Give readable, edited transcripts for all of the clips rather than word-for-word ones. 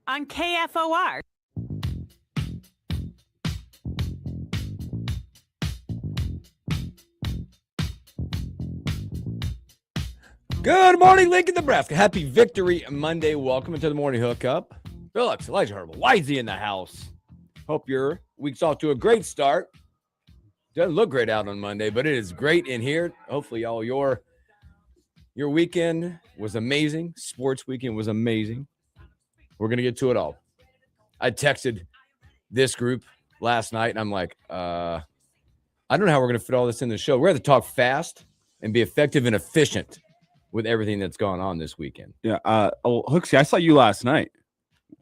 on KFOR. Good morning, Lincoln, Nebraska. Happy Victory Monday. Welcome to the Morning Hookup. Phillips, Elijah Herbal, Wisey in the house. Hope your week's off to a great start. Doesn't look great out on Monday, but it is great in here. Hopefully, all your weekend was amazing. Sports weekend was amazing. We're going to get to it all. I texted this group last night, and I'm like, I don't know how we're going to fit all this in the show. We're going to talk fast and be effective and efficient with everything that's gone on this weekend. Yeah. Hooksy, I saw you last night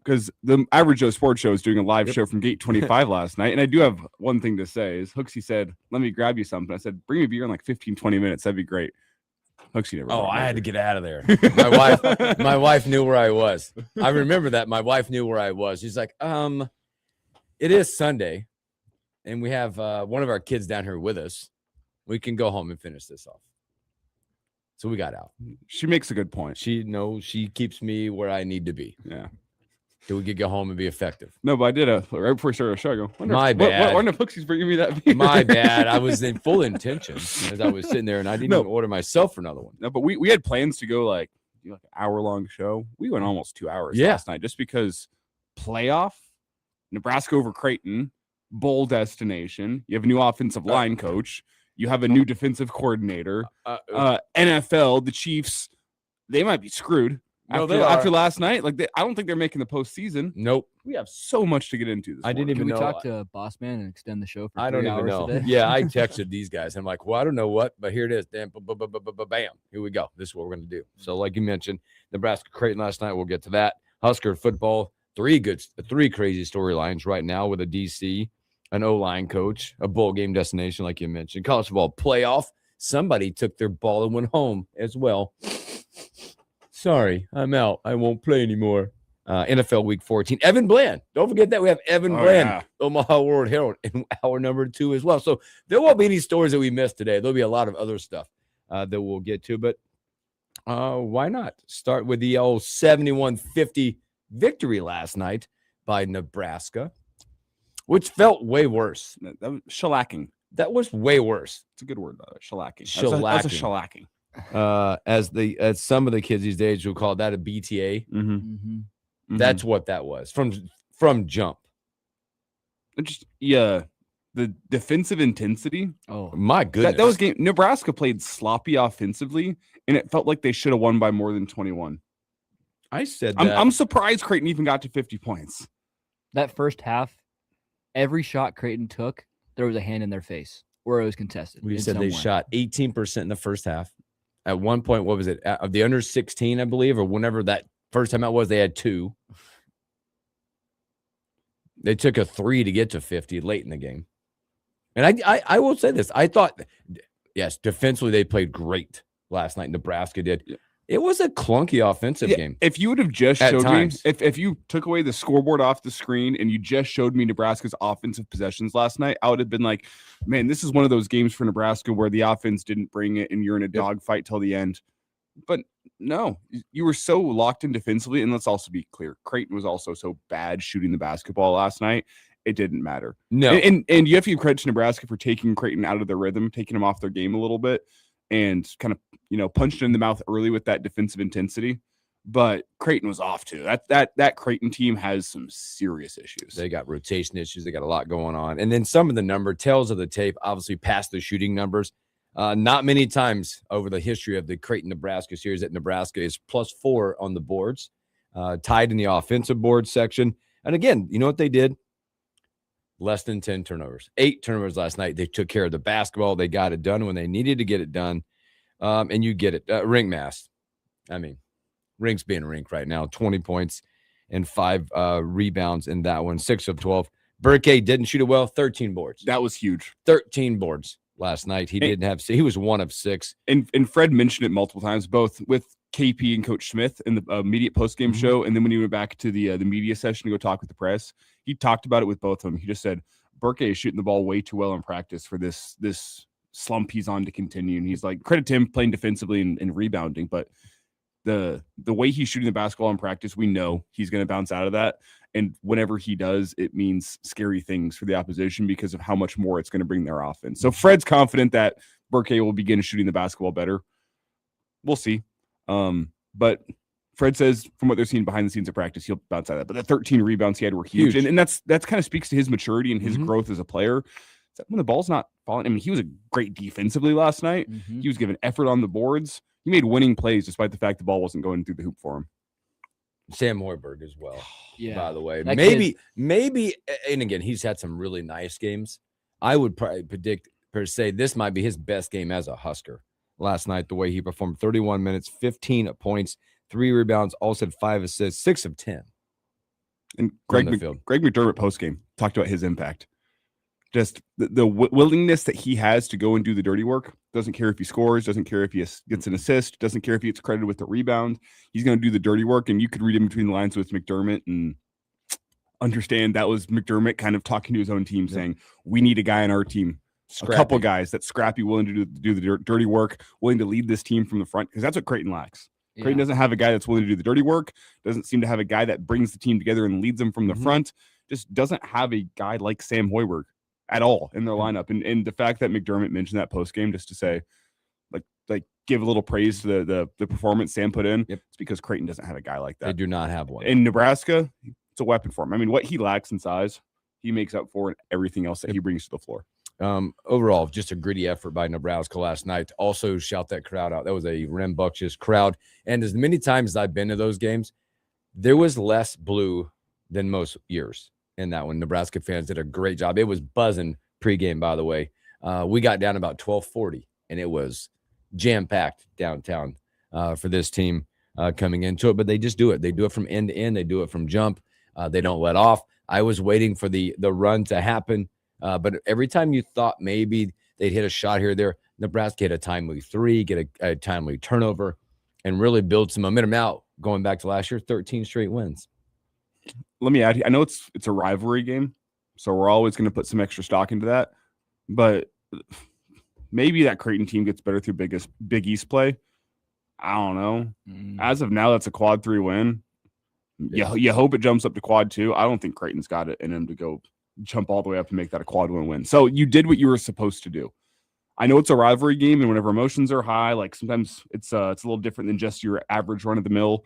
because the Average Joe Sports Show is doing a live show from Gate 25 last night. And I do have one thing to say is Hooksy said, let me grab you something. I said, bring me a beer in like 15, 20 minutes. That'd be great. Hooksy never. I had to get out of there. My wife knew where I was. I remember that. My wife knew where I was. She's like, it is Sunday and we have one of our kids down here with us. We can go home and finish this off. So we got out. She makes a good point. She keeps me where I need to be. Yeah. So we could go home and be effective. No, but I did right before we started the show. I go, my bad. Wonder if Hooksy's bringing me that beer. My bad. I was in full intention as I was sitting there, and I didn't even order myself for another one. No, but we had plans to go like an hour-long show. We went almost 2 hours last night just because playoff, Nebraska over Creighton, bowl destination. You have a new offensive line coach. You have a new defensive coordinator. NFL, the Chiefs, they might be screwed after last night. I don't think they're making the postseason. Nope. We have so much to get into this morning. Can we talk to Boss Man and extend the show for 3 hours? I don't even know. Today? Yeah, I texted these guys. I'm like, well, I don't know what, but here it is. Damn, bam. Here we go. This is what we're going to do. So like you mentioned, Nebraska Creighton last night. We'll get to that. Husker football, three crazy storylines right now with a DC, an O-line coach, a bowl game destination, like you mentioned, college football playoff. Somebody took their ball and went home as well. Sorry, I'm out. I won't play anymore. NFL Week 14. Evan Bland. Don't forget that we have Evan Bland, Omaha World Herald, in hour number 2 as well. So there won't be any stories that we missed today. There'll be a lot of other stuff that we'll get to. But why not start with the old 71-50 victory last night by Nebraska, which felt way worse. That was shellacking. That was way worse. It's a good word, by the way. Shellacking. Shellacking. That's a shellacking. As some of the kids these days will call that a BTA. Mm-hmm. Mm-hmm. That's what that was from jump. The defensive intensity. Oh my goodness, that was game. Nebraska played sloppy offensively, and it felt like they should have won by more than 21. I said that. I'm surprised Creighton even got to 50 points. That first half, every shot Creighton took, there was a hand in their face where it was contested. We said they shot 18% in the first half. At one point, what was it? Of the under 16, I believe, or whenever that first time out was, they had 2. They took a 3 to get to 50 late in the game. And I will say this. I thought, yes, defensively, they played great last night. Nebraska did. Yeah. It was a clunky offensive game. If you would have just showed me, if you took away the scoreboard off the screen and you just showed me Nebraska's offensive possessions last night, I would have been like, man, this is one of those games for Nebraska where the offense didn't bring it and you're in a dogfight till the end. But no, you were so locked in defensively. And let's also be clear, Creighton was also so bad shooting the basketball last night. It didn't matter. No. And you have to give credit to Nebraska for taking Creighton out of their rhythm, taking them off their game a little bit, and kind of, punched in the mouth early with that defensive intensity. But Creighton was off too. That Creighton team has some serious issues. They got rotation issues. They got a lot going on. And then some of the tails of the tape, obviously past the shooting numbers. Not many times over the history of the Creighton-Nebraska series that Nebraska is +4 on the boards, tied in the offensive board section. And again, you know what they did? Less than 10 turnovers. 8 turnovers last night. They took care of the basketball. They got it done when they needed to get it done. And you get it. Ring mass. I mean, Rink's being Rink right now. 20 points and 5 rebounds in that one. 6 of 12. Burke didn't shoot it well. 13 boards. That was huge. 13 boards last night. He was 1 of 6. And Fred mentioned it multiple times, both with KP and Coach Smith in the immediate postgame show. And then when he went back to the media session to go talk with the press, he talked about it with both of them. He just said, Burke is shooting the ball way too well in practice for this slump he's on to continue. And he's like, credit to him playing defensively and rebounding, but the way he's shooting the basketball in practice, we know he's going to bounce out of that. And whenever he does, it means scary things for the opposition because of how much more it's going to bring their offense. So Fred's confident that Burke will begin shooting the basketball better. We'll see. But Fred says from what they're seeing behind the scenes of practice, he'll bounce out of that. But the 13 rebounds he had were huge. And that's kind of speaks to his maturity and his growth as a player. When the ball's not falling, I mean, he was great defensively last night. He was giving effort on the boards. He made winning plays despite the fact the ball wasn't going through the hoop for him. Sam Hoiberg as well. Yeah. By the way, That maybe, and again, he's had some really nice games. I would probably predict per se this might be his best game as a Husker last night. The way he performed, 31 minutes, 15 points, 3 rebounds, also had 5 assists, 6 of 10. And Greg McDermott postgame talked about his impact. Just the willingness that he has to go and do the dirty work. Doesn't care if he scores, doesn't care if he gets an assist, doesn't care if he gets credited with the rebound. He's going to do the dirty work, and you could read in between the lines with McDermott and understand that was McDermott kind of talking to his own team saying, we need a guy on our team, a couple guys that's scrappy, willing to do the dirty work, willing to lead this team from the front, because that's what Creighton lacks. Yeah. Creighton doesn't have a guy that's willing to do the dirty work, doesn't seem to have a guy that brings the team together and leads them from the front, just doesn't have a guy like Sam Hoiberg at all in their lineup. And the fact that McDermott mentioned that post game just to say, like give a little praise to the performance Sam put in, it's because Creighton doesn't have a guy like that. They do not have one. In Nebraska, it's a weapon for him. I mean, what he lacks in size, he makes up for in everything else that he brings to the floor. Overall, just a gritty effort by Nebraska last night. Also, shout that crowd out. That was a rambunctious crowd. And as many times as I've been to those games, there was less blue than most years in that one. Nebraska fans did a great job. It was buzzing pregame, by the way. We got down about 12:40, and it was jam-packed downtown for this team coming into it. But they just do it. They do it from end to end. They do it from jump. They don't let off. I was waiting for the run to happen. But every time you thought maybe they'd hit a shot here or there, Nebraska hit a timely 3, get a timely turnover, and really build some momentum. Now, going back to last year, 13 straight wins. Let me add, I know it's a rivalry game, so we're always going to put some extra stock into that. But maybe that Creighton team gets better through Big East play. I don't know. As of now, that's a quad 3 win. Yeah. You hope it jumps up to quad 2. I don't think Creighton's got it in him to go jump all the way up and make that a quad 1 win. So you did what you were supposed to do. I know it's a rivalry game, and whenever emotions are high, like sometimes it's a little different than just your average run of the mill,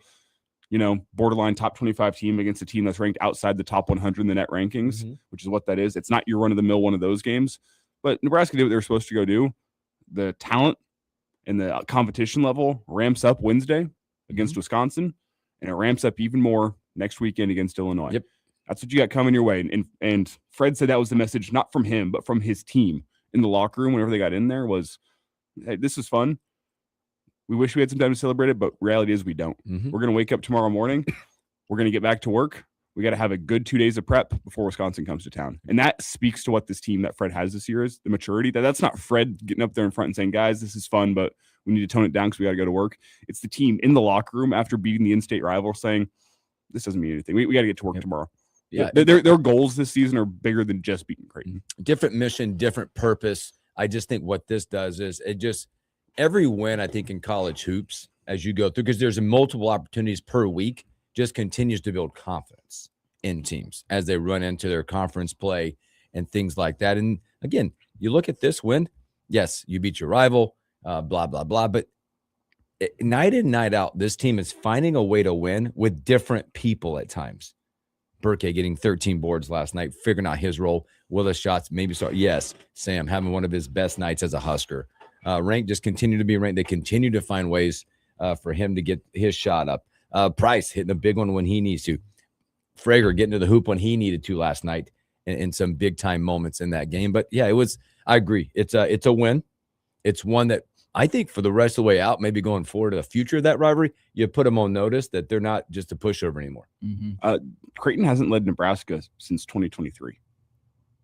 borderline top 25 team against a team that's ranked outside the top 100 in the net rankings, which is what that is. It's not your run of the mill one of those games, but Nebraska did what they were supposed to go do. The talent and the competition level ramps up Wednesday against Wisconsin, and it ramps up even more next weekend against Illinois. Yep. That's what you got coming your way. And Fred said that was the message, not from him, but from his team in the locker room whenever they got in there was, hey, this is fun. We wish we had some time to celebrate it, but reality is we don't. We're going to wake up tomorrow morning. We're going to get back to work. We got to have a good 2 days of prep before Wisconsin comes to town. And that speaks to what this team that Fred has this year is, the maturity. That's not Fred getting up there in front and saying, guys, this is fun, but we need to tone it down because we got to go to work. It's the team in the locker room after beating the in-state rival saying, this doesn't mean anything. We got to get to work tomorrow. Yeah, their goals this season are bigger than just beating Creighton. Different mission, different purpose. I just think what this does is it just every win, I think, in college hoops as you go through, because there's multiple opportunities per week, just continues to build confidence in teams as they run into their conference play and things like that. And again, you look at this win. Yes, you beat your rival, blah, blah, blah. But night in, night out, this team is finding a way to win with different people at times. Burke getting 13 boards last night, figuring out his role. Willis shots, maybe start. Yes, Sam having one of his best nights as a Husker. Rank just continue to be ranked. They continue to find ways for him to get his shot up. Price hitting a big one when he needs to. Frager getting to the hoop when he needed to last night in some big time moments in that game. But yeah, it was. I agree. It's a win. It's one that I think for the rest of the way out, maybe going forward to the future of that rivalry, you put them on notice that they're not just a pushover anymore. Creighton hasn't led Nebraska since 2023.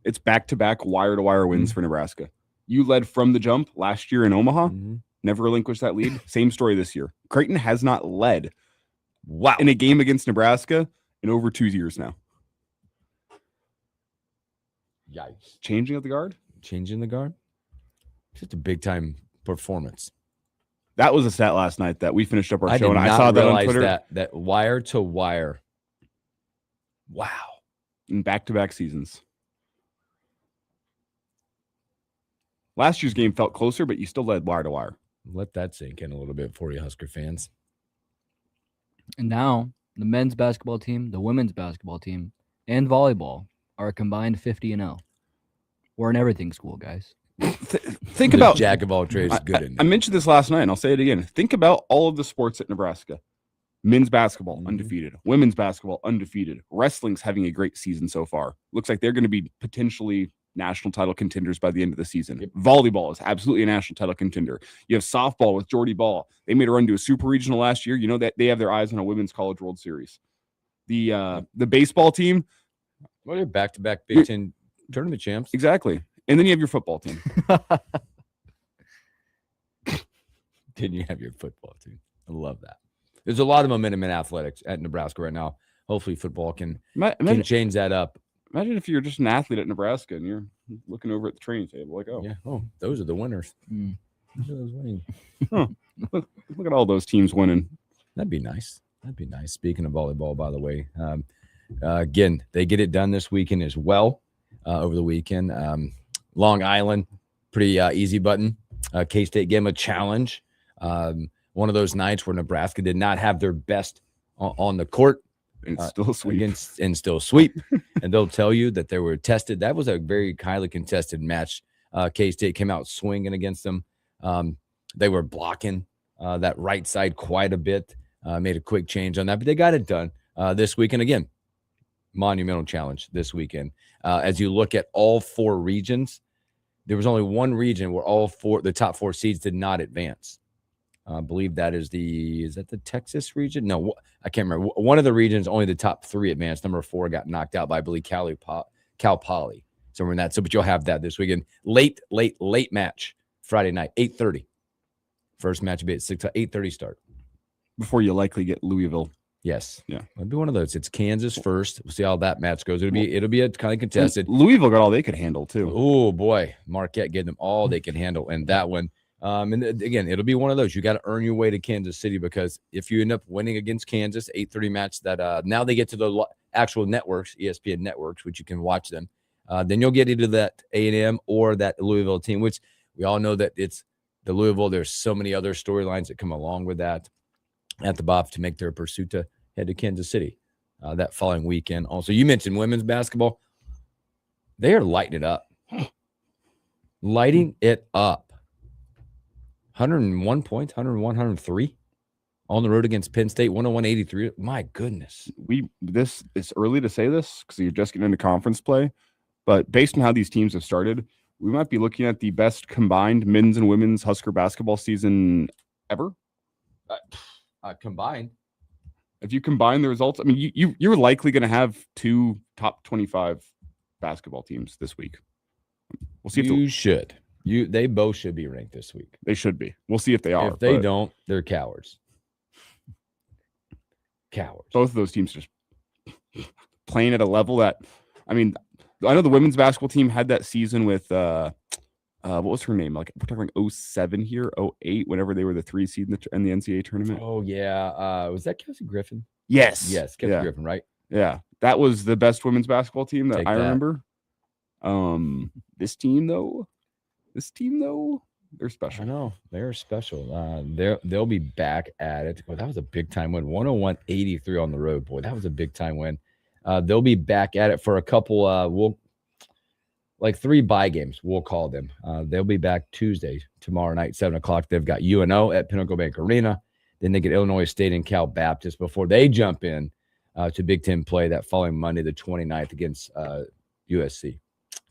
It's back-to-back wire-to-wire wins for Nebraska. You led from the jump last year in Omaha, never relinquished that lead. Same story this year. Creighton has not led in a game against Nebraska in over 2 years now. Yikes. Changing of the guard? Changing the guard? Just a big-time performance. That was a stat last night that we finished up our I show, did and not I saw that on realize Twitter. that wire to wire. Wow. In back-to-back seasons. Last year's game felt closer, but you still led wire to wire. Let that sink in a little bit for you, Husker fans. And now the men's basketball team, the women's basketball team, and volleyball are a combined 50-0. We're an everything school, guys. Think The about jack of all trades is good in I there. mentioned this last night, and I'll say it again. Think about all of the sports at Nebraska. Men's basketball, undefeated. Women's basketball, undefeated. Wrestling's having a great season so far. Looks like they're going to be potentially national title contenders by the end of the season. Yep. Volleyball is absolutely a national title contender. You have softball with Jordy Ball. They made a run to a super regional last year. You know that they have their eyes on a women's college World Series. The baseball team. Well, they're back-to-back Big Ten tournament champs. Exactly. And then you have your football team. Didn't you have your football team? I love that. There's a lot of momentum in athletics at Nebraska right now. Hopefully football can change that up. Imagine if you're just an athlete at Nebraska and you're looking over at the training table like, oh, Yeah. Oh, those are the winners. Mm. Those are those winning. look at all those teams winning. That'd be nice. That'd be nice. Speaking of volleyball, by the way, again, they get it done this weekend as well. Over the weekend, Long Island, pretty easy button. K-State gave them a challenge. One of those nights where Nebraska did not have their best on the court. And still sweep. And still sweep. And they'll tell you that they were tested. That was a very highly contested match. K-State came out swinging against them. They were blocking that right side quite a bit. Made a quick change on that, but they got it done this weekend. Again, monumental challenge this weekend. As you look at all four regions, there was only one region where the top four seeds did not advance. I believe that is that the Texas region? No, I can't remember. One of the regions, only the top three advanced. Number 4 got knocked out by, I believe, Cal Poly. Somewhere in that. So, but you'll have that this weekend. Late match Friday night, 8:30. First match will be at 8:30 start. Before you likely get Louisville. Yes. Yeah. It'll be one of those. It's Kansas first. We'll see how that match goes. It'll be a kind of contested. Louisville got all they could handle too. Oh boy, Marquette getting them all they can handle in that one. And again, it'll be one of those. You got to earn your way to Kansas City, because if you end up winning against Kansas, 8:30 match that now they get to the actual networks, ESPN networks, which you can watch them. Then you'll get either that A&M or that Louisville team, which we all know that it's the Louisville. There's so many other storylines that come along with that at the Bob to make their pursuit to head to Kansas City that following weekend. Also, you mentioned women's basketball. They are lighting it up. Lighting it up. 101 points, 101, 103 on the road against Penn State, 101-83. My goodness. It's early to say this because you're just getting into conference play, but based on how these teams have started, we might be looking at the best combined men's and women's Husker basketball season ever. Combined. If you combine the results, I mean, you're likely going to have 2 top 25 basketball teams this week. We'll see if they both should be ranked this week. They should be. We'll see if they are. If they don't, they're cowards. Cowards. Both of those teams just playing at a level that, I mean, I know the women's basketball team had that season with what was her name? Like, we're talking like 07 here, 08, whenever they were the 3 seed in the NCAA tournament. Oh yeah. Was that Kelsey Griffin? Yes. Kelsey Griffin, right? Yeah. That was the best women's basketball team that I remember. This team though, they're special. I know they're special. They'll be back at it. Well, that was a big time win. 101-83 on the road. Boy, that was a big time win. They'll be back at it for a couple. 3 bye games. We'll call them. They'll be back Tuesday, tomorrow night, 7:00. They've got UNO at Pinnacle Bank Arena. Then they get Illinois State and Cal Baptist before they jump in to Big Ten play that following Monday, the 29th, against USC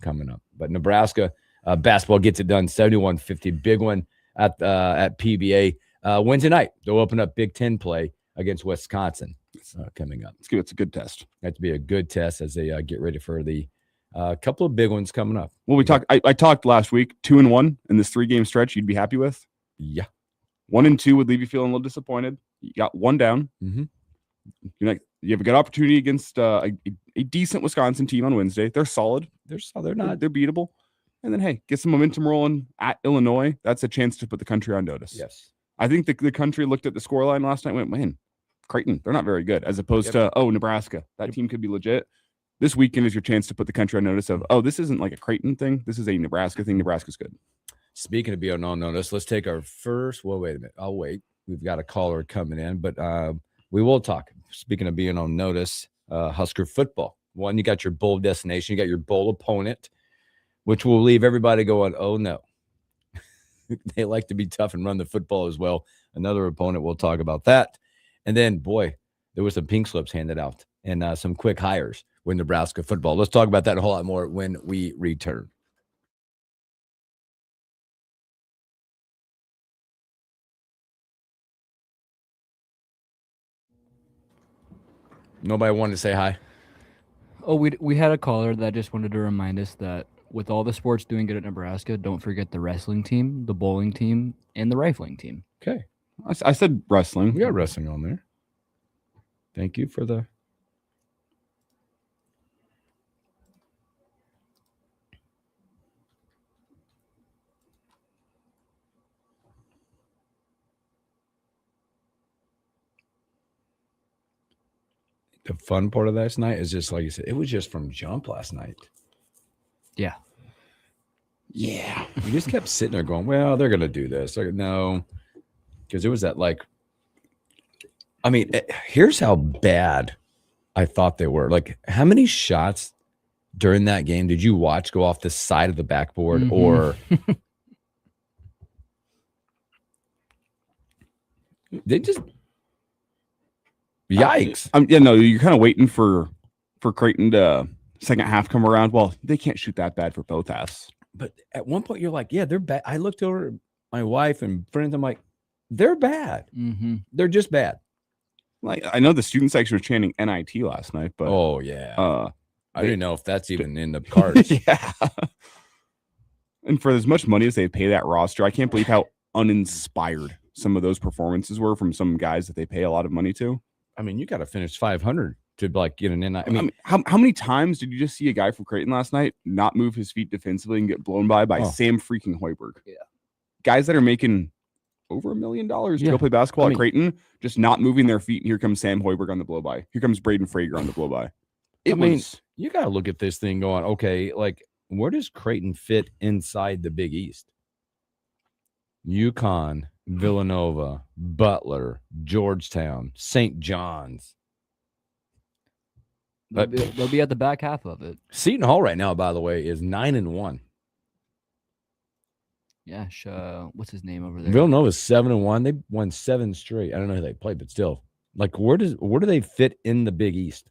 coming up. But Nebraska basketball gets it done, 71-50, big one at PBA. Wednesday night, they'll open up Big Ten play against Wisconsin coming up. It's good. It's a good test. That's to be a good test as they get ready for the couple of big ones coming up. Well, I talked last week, 2-1 in this 3-game stretch you'd be happy with. Yeah. 1-2 would leave you feeling a little disappointed. You got 1 down. Mm-hmm. You have a good opportunity against a decent Wisconsin team on Wednesday. They're solid. They're beatable. And then, hey, get some momentum rolling at Illinois. That's a chance to put the country on notice. Yes. I think the country looked at the scoreline last night and went, man, Creighton, they're not very good, as opposed to, Nebraska, that team could be legit. This weekend is your chance to put the country on notice of, this isn't like a Creighton thing. This is a Nebraska thing. Nebraska's good. Speaking of being on notice, let's take our first. Well, wait a minute. I'll wait. We've got a caller coming in, but we will talk. Speaking of being on notice, Husker football. One, you got your bowl destination. You got your bowl opponent, which will leave everybody going, oh, no. They like to be tough and run the football as well. Another opponent, we'll talk about that. And then, boy, there was some pink slips handed out and some quick hires with Nebraska football. Let's talk about that and a whole lot more when we return. Nobody wanted to say hi? Oh, we had a caller that just wanted to remind us that with all the sports doing good at Nebraska, don't forget the wrestling team, the bowling team, and the rifling team. Okay. I said wrestling. We got wrestling on there. Thank you for the... The fun part of last night is just like you said, it was just from jump last night. Yeah. Yeah. We just kept sitting there going, well, they're going to do this. Like, no. Because it was that like, I mean, here's how bad I thought they were. Like, how many shots during that game did you watch go off the side of the backboard or they just... Yikes. You're kind of waiting for Creighton to second half come around. Well, they can't shoot that bad for both halves. But at one point, you're like, yeah, they're bad. I looked over at my wife and friends. I'm like, they're bad. They're just bad. Like, I know the student section was chanting NIT last night, but oh, yeah. I didn't know if that's even in the cards. Yeah. And for as much money as they pay that roster, I can't believe how uninspired some of those performances were from some guys that they pay a lot of money to. I mean, you got to finish 500 to like get an NIT. I mean, how many times did you just see a guy from Creighton last night not move his feet defensively and get blown by Sam freaking Hoiberg? Yeah. Guys that are making over $1 million to go play basketball at Creighton, just not moving their feet. And here comes Sam Hoiberg on the blow by. Here comes Braden Frager on the blow by. You got to look at this thing going, okay, like where does Creighton fit inside the Big East? UConn, Villanova, Butler, Georgetown, St. John's. They'll be at the back half of it. Seton Hall right now, by the way, is 9-1. Yeah, what's his name over there? Villanova's 7-1. They won 7 straight. I don't know who they played, but still, like, where do they fit in the Big East?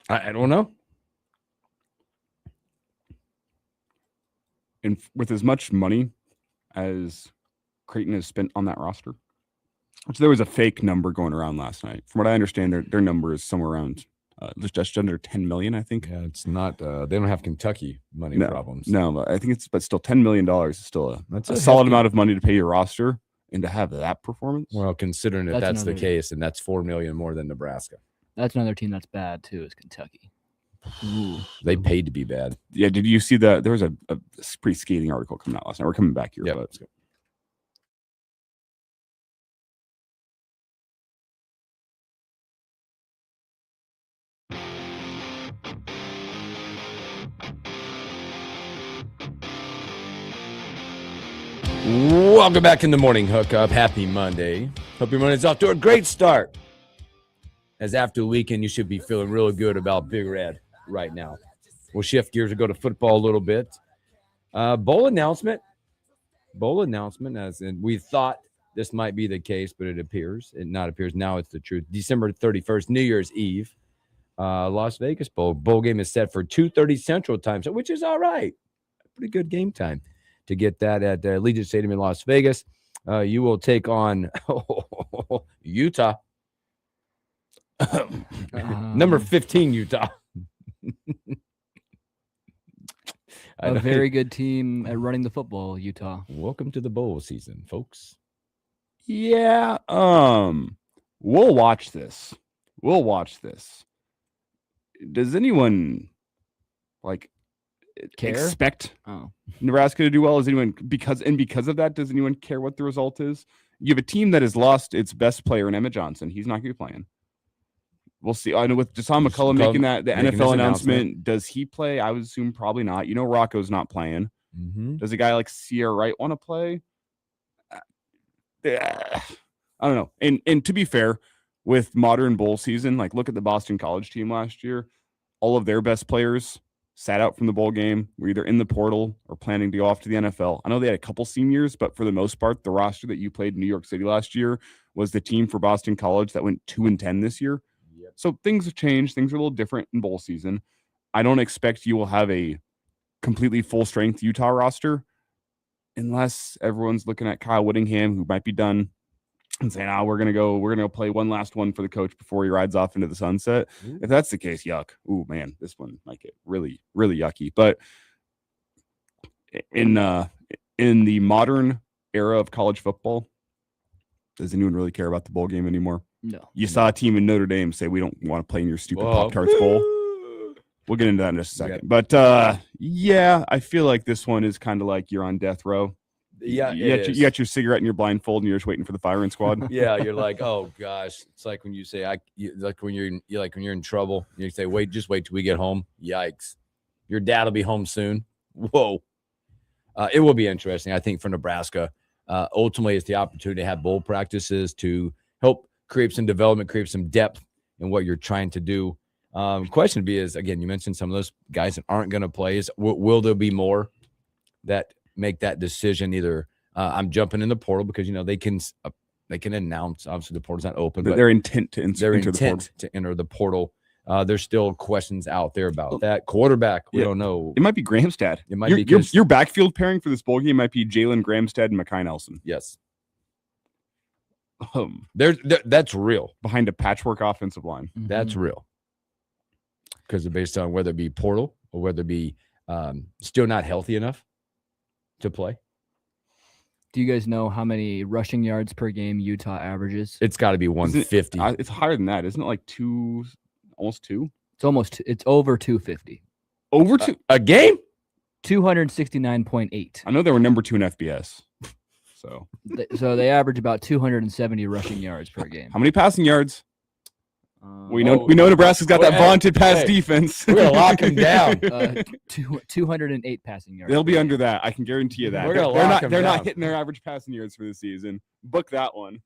I don't know. And with as much money as Creighton has spent on that roster, which there was a fake number going around last night. From what I understand, their number is somewhere around just under 10 million, I think. Yeah, it's not. They don't have Kentucky money problems. No, but I think but still $10 million is still a solid amount of money to pay your roster and to have that performance. Well, considering that's the case, and that's $4 million more than Nebraska. That's another team that's bad too, is Kentucky. Ooh. They paid to be bad. Yeah, did you see there was a pretty scathing article coming out last night. We're coming back here. Yeah, but let's go. Welcome back in the morning hookup. Happy Monday. Hope your Monday's off to a great start. As after the weekend, you should be feeling really good about Big Red right now. We'll shift gears and go to football a little bit. Bowl announcement, as in we thought this might be the case, but it appears. Now it's the truth. December 31st, New Year's Eve, Las Vegas Bowl. Bowl game is set for 2:30 Central Time, which is all right. Pretty good game time to get that at Allegiant Stadium in Las Vegas. You will take on Utah. Number 15, Utah. A very good team at running the football, Utah. Welcome to the bowl season, folks. Yeah. We'll watch this. Does anyone expect Nebraska to do well? Is anyone because of that, does anyone care what the result is? You have a team that has lost its best player in Emmett Johnson. He's not going to be playing. We'll see. I know with Jason McCullough making the NFL announcement, does he play? I would assume probably not. Rocco's not playing. Mm-hmm. Does a guy like Sierra Wright want to play? I don't know. And to be fair, with modern bowl season, like look at the Boston College team last year. All of their best players sat out from the bowl game, were either in the portal or planning to go off to the NFL. I know they had a couple seniors, but for the most part, the roster that you played in New York City last year was the team for Boston College that went 2-10 this year. Yep. So things have changed. Things are a little different in bowl season. I don't expect you will have a completely full strength Utah roster unless everyone's looking at Kyle Whittingham, who might be done, and saying, we're gonna go play one last one for the coach before he rides off into the sunset. Ooh. If that's the case, yuck. Ooh, man, this one might get really, really yucky. But in the modern era of college football, does anyone really care about the bowl game anymore? No. You saw a team in Notre Dame say, we don't want to play in your stupid Pop-Tarts bowl. We'll get into that in just a second. But yeah, I feel like this one is kind of like you're on death row. Yeah, you got your cigarette in your blindfold and you're just waiting for the firing squad. Yeah, you're like, oh gosh, it's like when you say, like when you're in trouble, you say, just wait till we get home. Yikes, your dad will be home soon. Whoa, it will be interesting. I think for Nebraska, ultimately, it's the opportunity to have bowl practices to help create some development, create some depth in what you're trying to do. Question B is, again, you mentioned some of those guys that aren't going to play. Will there be more that make that decision? Either I'm jumping in the portal because they can announce, obviously the portal's not open, but their intent to enter the portal. There's still questions out there about that quarterback. We don't know. It might be Gramstad. It might be your backfield pairing for this bowl game might be Jalen Gramstad and Mekhi Nelson. Yes. That's real behind a patchwork offensive line. Mm-hmm. That's real because based on whether it be portal or whether it be still not healthy enough to play. Do you guys know how many rushing yards per game Utah averages? It's got to be 150. It's higher than that, isn't it? Like almost two. It's over 250. Over two a game. 269.8. I know they were number 2 in FBS. So they average about 270 rushing yards per game. How many passing yards? We know Nebraska's got that vaunted pass defense. We're gonna lock them down. 208 passing yards. They'll be under that. I can guarantee you that. They're not hitting their average passing yards for the season. Book that one.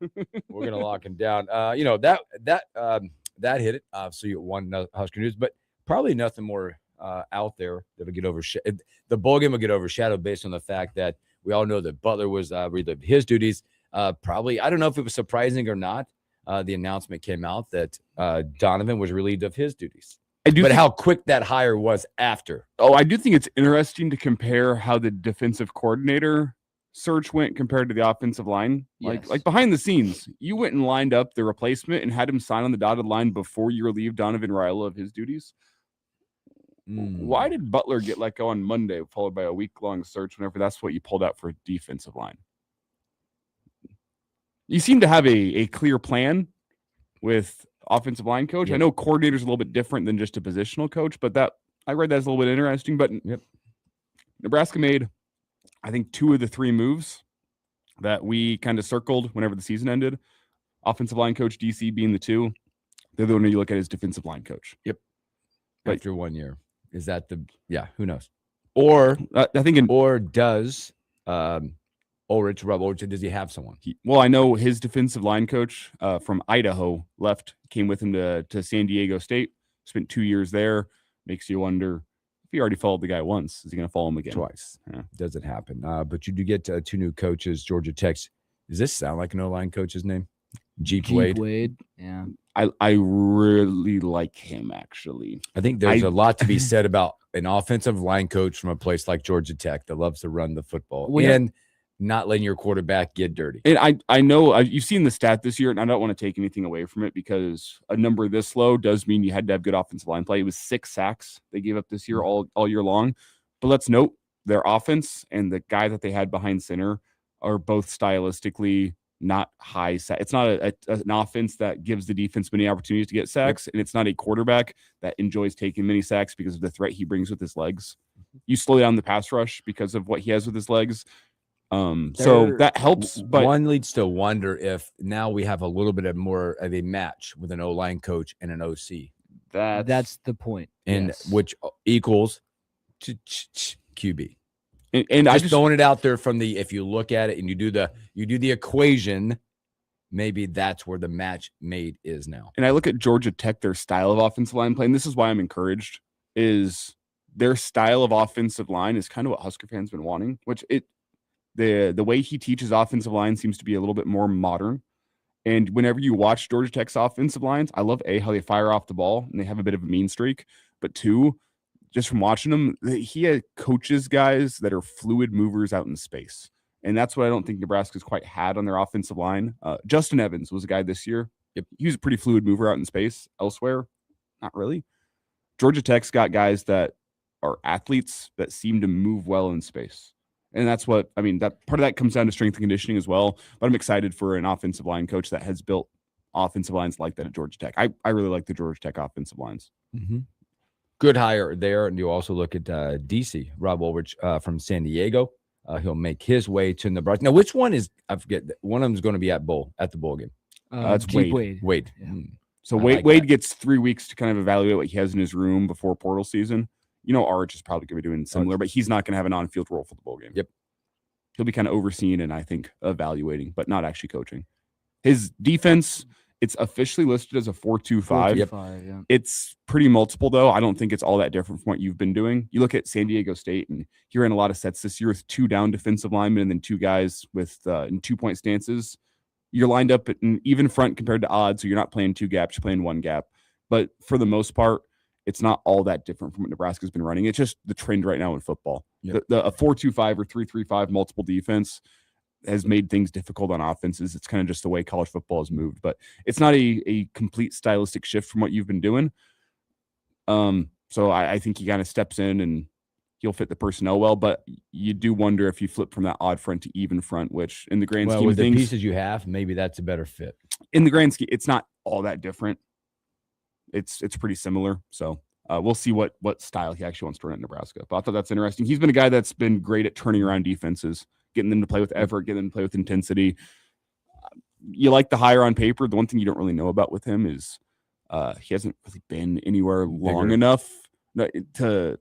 We're gonna lock them down. That hit it. Obviously, you won Husker News, but probably nothing more out there that'll get overshadowed. The bowl game will get overshadowed based on the fact that we all know that Butler was relieved his duties. Probably, I don't know if it was surprising or not. The announcement came out that Donovan was relieved of his duties. How quick that hire was after. Oh, I do think it's interesting to compare how the defensive coordinator search went compared to the offensive line. Yes. Like behind the scenes, you went and lined up the replacement and had him sign on the dotted line before you relieved Donovan Ryla of his duties. Why did Butler get let go on Monday, followed by a week-long search whenever that's what you pulled out for a defensive line? You seem to have a clear plan with offensive line coach. Yep. I know coordinator's a little bit different than just a positional coach, but I read that's a little bit interesting. But Nebraska made, I think, 2 of the 3 moves that we kind of circled whenever the season ended. Offensive line coach, DC being the 2. The other one you look at is defensive line coach. Yep. After 1 year. Is that who knows? Or I think does Ulrich, Rob Ulrich, does he have someone? I know his defensive line coach from Idaho came with him to San Diego State, spent 2 years there. Makes you wonder if he already followed the guy once, is he going to follow him again? Twice. Yeah. Doesn't happen. But you do get 2 new coaches, Georgia Tech. Does this sound like an O-line coach's name? Jeep Wade. Yeah. I really like him, actually. I think there's a lot to be said about an offensive line coach from a place like Georgia Tech that loves to run the football and not letting your quarterback get dirty. And I know you've seen the stat this year, and I don't want to take anything away from it because a number this low does mean you had to have good offensive line play. It was 6 sacks they gave up this year all year long. But let's note their offense and the guy that they had behind center are both stylistically not high sack. It's not an offense that gives the defense many opportunities to get sacks, and it's not a quarterback that enjoys taking many sacks because of the threat he brings with his legs. You slow down the pass rush because of what he has with his legs. So that helps. But one leads to wonder if now we have a little bit of more of a match with an O-line coach and an OC. That's the point. And yes. which equals QB. And I just throwing it out there from the, if you look at it and you do the equation, maybe that's where the match made is now. And I look at Georgia Tech, their style of offensive line play, and this is why I'm encouraged, is their style of offensive line is kind of what Husker fans been wanting, which the way he teaches offensive line seems to be a little bit more modern. And whenever you watch Georgia Tech's offensive lines, I love how they fire off the ball and they have a bit of a mean streak, but two, just from watching them, he coaches guys that are fluid movers out in space. And that's what I don't think Nebraska's quite had on their offensive line. Justin Evans was a guy this year. He was a pretty fluid mover out in space. Elsewhere, not really. Georgia Tech's got guys that are athletes that seem to move well in space. And that's what, I mean, that part of that comes down to strength and conditioning as well. But I'm excited for an offensive line coach that has built offensive lines like that at Georgia Tech. I really like the Georgia Tech offensive lines. Mm-hmm. Good hire there. And you also look at DC, Rob Ulrich from San Diego. He'll make his way to Nebraska. Now, which one is, I forget, one of them is going to be at the bowl game. It's Wade. Yeah. So Wade gets 3 weeks to kind of evaluate what he has in his room before portal season. Arch is probably going to be doing similar, but he's not going to have an on-field role for the bowl game. Yep. He'll be kind of overseeing and I think evaluating, but not actually coaching. His defense, it's officially listed as a 4-2-5. Yep. Yeah. It's pretty multiple, though. I don't think it's all that different from what you've been doing. You look at San Diego State, and he ran a lot of sets this year with 2 down defensive linemen and then 2 guys with in 2-point stances. You're lined up at an even front compared to odds, so you're not playing 2 gaps, you're playing 1 gap. But for the most part, it's not all that different from what Nebraska's been running. It's just the trend right now in football. Yep. A 4-2-5 or 3-3-5 multiple defense has made things difficult on offenses. It's kind of just the way college football has moved, but it's not a complete stylistic shift from what you've been doing. So I think he kind of steps in and he'll fit the personnel well, but you do wonder if you flip from that odd front to even front, which in the grand scheme with of things, the pieces you have, maybe that's a better fit. In the grand scheme, it's not all that different. It's pretty similar. So we'll see what style he actually wants to run at Nebraska. But I thought that's interesting. He's been a guy that's been great at turning around defenses, getting them to play with effort, getting them to play with intensity. You like the hire on paper. The one thing you don't really know about with him is he hasn't really been anywhere long enough to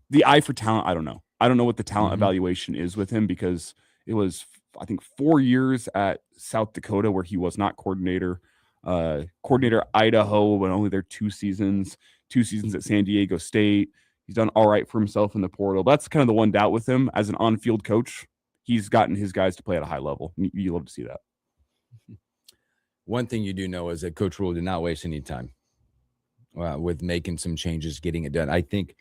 the eye for talent. I don't know. I don't know what the talent evaluation is with him because it was, I think, 4 years at South Dakota where he was not coordinator. Coordinator Idaho, but only there 2 seasons. 2 seasons at San Diego State. He's done all right for himself in the portal. That's kind of the one doubt with him as an on-field coach. He's gotten his guys to play at a high level. You love to see that. One thing you do know is that Coach Rule did not waste any time with making some changes, getting it done. I think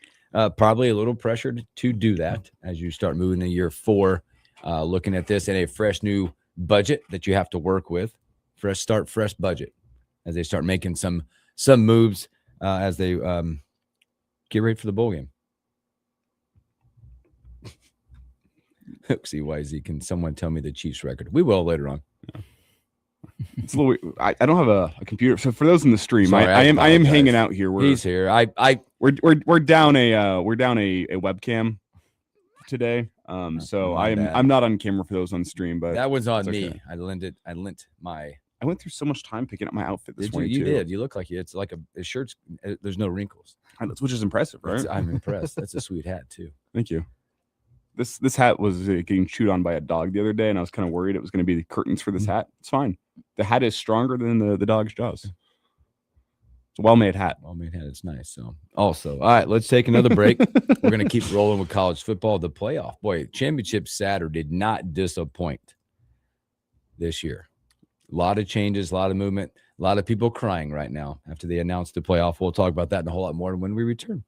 probably a little pressured to do that as you start moving to year 4, looking at this in a fresh new budget that you have to work with. Fresh start, fresh budget as they start making some moves as they get ready for the bowl game. Hooksy Wisey, can someone tell me the Chiefs record? We will later on. Yeah. It's a little. I don't have a computer, so for those in the stream, Sorry, I am hanging out here. He's here. We're down a webcam today. So I'm not on camera for those on stream, but that was on okay. me. I lent my. I went through so much time picking up my outfit this morning. You did. You look like it's like a shirt's. There's no wrinkles, which is impressive, right? I'm impressed. That's a sweet hat too. Thank you. This hat was getting chewed on by a dog the other day, and I was kind of worried it was going to be the curtains for this hat. It's fine. The hat is stronger than the dog's jaws. It's a well-made hat. Well-made hat. It's nice. So also, all right, let's take another break. We're going to keep rolling with college football. The playoff, boy, championship Saturday did not disappoint this year. A lot of changes, a lot of movement, a lot of people crying right now after they announced the playoff. We'll talk about that and a whole lot more when we return.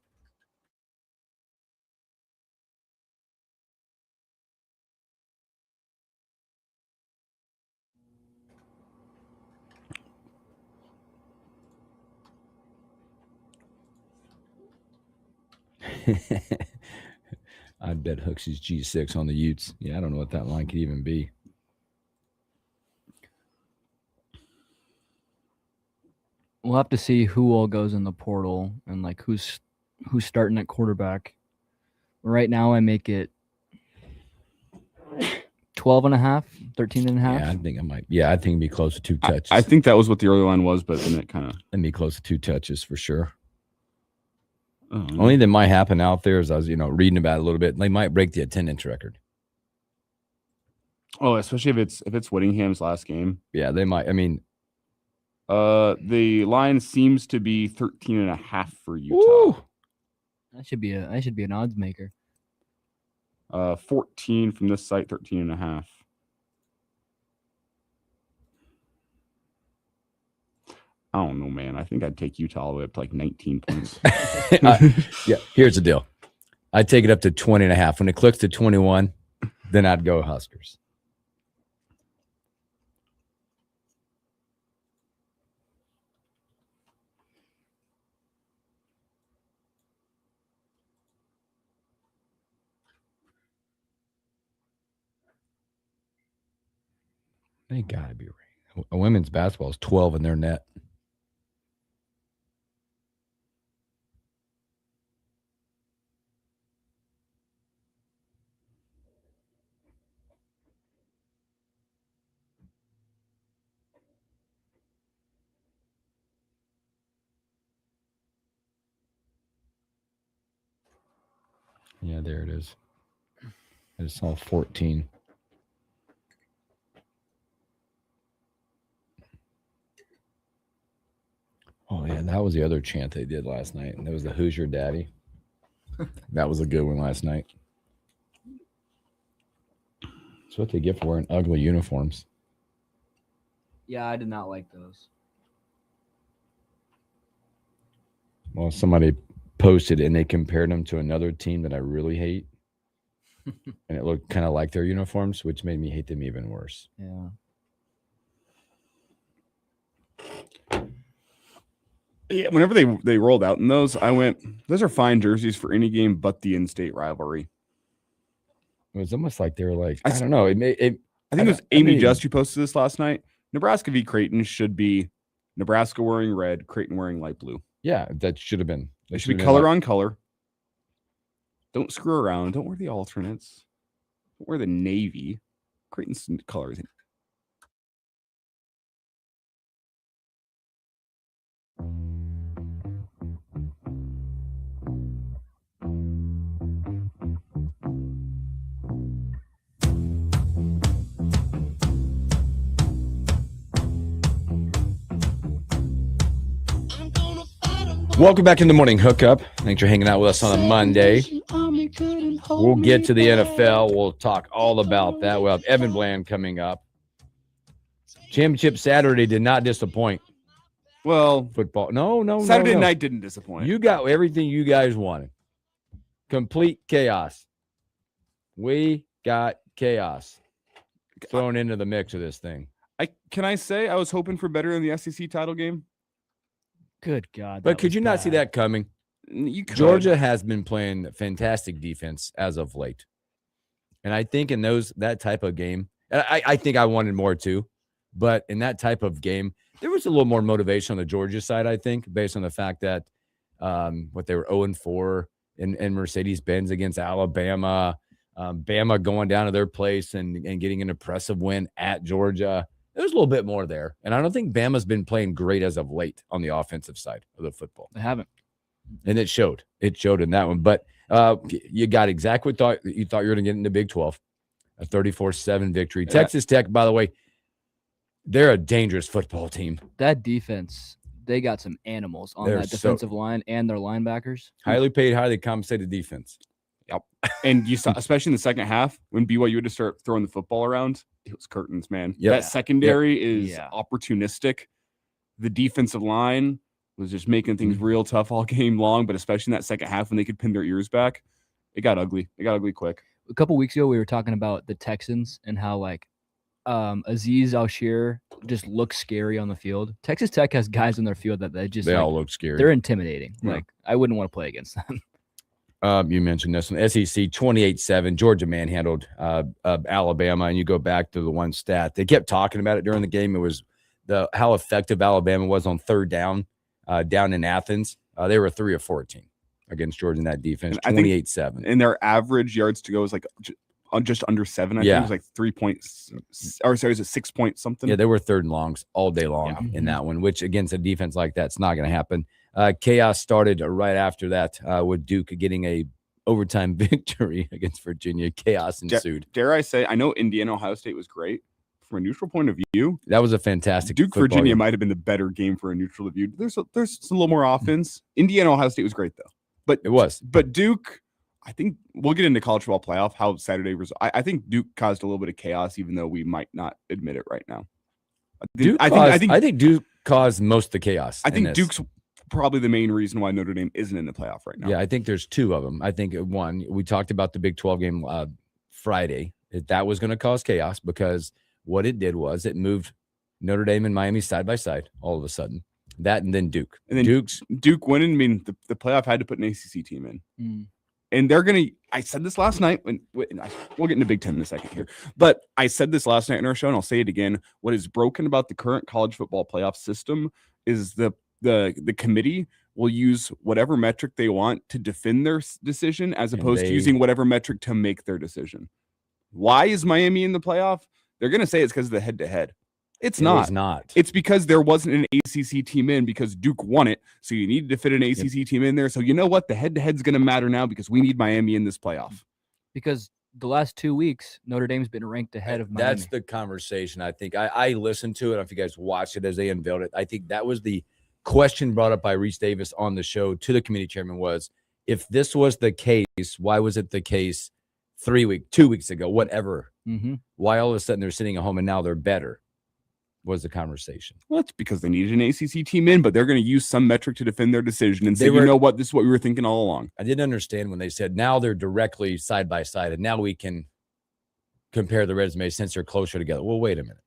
I'd bet Hooksy's G6 on the Utes. Yeah, I don't know what that line could even be. We'll have to see who all goes in the portal and like who's who's starting at quarterback. Right now, I make it 12 and a half, 13 and a half. Yeah, I think I might. Yeah, I think it'd be close to 2 touches. I think that was what the early line was, but then it kind of. It'd be close to 2 touches for sure. Only that might happen out there is I was, reading about it a little bit. They might break the attendance record. Oh, especially if it's Whittingham's last game. Yeah, they might. I mean, the line seems to be 13.5 for Utah. Woo! That should be an odds maker. 14 from this site, 13.5. I don't know, man. I think I'd take Utah all the way up to like 19 points. Yeah, here's the deal. I'd take it up to 20.5. When it clicks to 21, then I'd go Huskers. They gotta be right. Women's basketball is 12 in their net. Yeah, there it is. I just saw 14. Oh, yeah, that was the other chant they did last night. And that was the Who's Your Daddy. That was a good one last night. That's what they get for wearing ugly uniforms. Yeah, I did not like those. Well, somebody posted and they compared them to another team that I really hate. And it looked kind of like their uniforms, which made me hate them even worse. Yeah. Yeah, whenever they rolled out in those, I went, those are fine jerseys for any game but the in-state rivalry. It was almost like they were like, I don't know. I think it was Amy Just who posted this last night. Nebraska v. Creighton should be Nebraska wearing red, Creighton wearing light blue. Yeah, that should have been. It should be color on color. Don't screw around. Don't wear the alternates. Don't wear the navy. Creighton's colors. Welcome back in the morning hookup. Thanks for hanging out with us on a Monday. We'll get to the NFL. We'll talk all about that. We'll have Evan Bland coming up. Championship Saturday did not disappoint. Well, football. No. Saturday night didn't disappoint. You got everything you guys wanted. Complete chaos. We got chaos thrown into the mix of this thing. Can I say I was hoping for better in the SEC title game? Good God. But could you not see that coming? You could. Georgia has been playing fantastic defense as of late. And I think in that type of game, and I think I wanted more too, but in that type of game, there was a little more motivation on the Georgia side, I think, based on the fact that what they were 0-4 in Mercedes-Benz against Alabama, Bama going down to their place and getting an impressive win at Georgia. There's a little bit more there. And I don't think Bama's been playing great as of late on the offensive side of the football. They haven't. And it showed. It showed in that one. But you got exactly what you thought you were going to get in the Big 12. A 34-7 victory. Yeah. Texas Tech, by the way, they're a dangerous football team. That defense, they got some animals on that defensive line and their linebackers. Highly paid, highly compensated defense. Yep. And you saw, especially in the second half, when BYU had to start throwing the football around, it was curtains, man. Yep. That secondary is opportunistic. The defensive line was just making things real tough all game long, but especially in that second half when they could pin their ears back, it got ugly. It got ugly quick. A couple weeks ago, we were talking about the Texans and how, like, Azeez Al-Shir just looks scary on the field. Texas Tech has guys on their field that they all look scary. They're intimidating. Yeah. Like, I wouldn't want to play against them. You mentioned this one. SEC 28-7. Georgia manhandled Alabama, and you go back to the one stat. They kept talking about it during the game. It was how effective Alabama was on third down in Athens. They were 3 of 14. against Georgia in that defense, And I think- 28-7. And their average yards to go is like just under 7. I think it was like 3 points, or sorry, is it 6 point something? Yeah, they were third and longs all day long in that one, which against a defense like that's not going to happen. Chaos started right after that with Duke getting a overtime victory against Virginia. Chaos ensued. Dare I say, I know Indiana, Ohio State was great. From a neutral point of view, That was a fantastic Duke, football Virginia game. might have been the better game for a neutral view. There's a little more offense. Indiana, Ohio State was great though. But It was. But Duke, I think we'll get into college football playoff, how Saturday was. I think Duke caused a little bit of chaos, even though we might not admit it right now. I think Duke caused most of the chaos. I think Duke's probably the main reason why Notre Dame isn't in the playoff right now. Yeah, I think there's two of them. I think one, we talked about the Big 12 game Friday. That was going to cause chaos because what it did was it moved Notre Dame and Miami side by side all of a sudden. That and then Duke. And then Duke winning, I mean, the playoff had to put an ACC team in. And they're going to, I said this last night, we'll get into Big Ten in a second here, but I said this last night in our show, and I'll say it again. What is broken about the current college football playoff system is the committee will use whatever metric they want to defend their decision as opposed to using whatever metric to make their decision. Why is Miami in the playoff? They're going to say it's because of the head-to-head. It's not. It's because there wasn't an ACC team in because Duke won it. So you needed to fit an ACC team in there. So you know what? The head-to-head's going to matter now because we need Miami in this playoff. Because the last 2 weeks, Notre Dame's been ranked ahead of Miami. That's the conversation. I think I listened to it. I don't know if you guys watched it as they unveiled it. I think that was the question brought up by Reese Davis on the show to the committee chairman was, if this was the case, why was it the case 2 weeks ago, whatever? Why all of a sudden they're sitting at home and now they're better? Was the conversation. Well, it's because they needed an ACC team in, but they're going to use some metric to defend their decision and say, you know what, this is what we were thinking all along. I didn't understand when they said now they're directly side by side and now we can compare the resume since they're closer together. Well, wait a minute.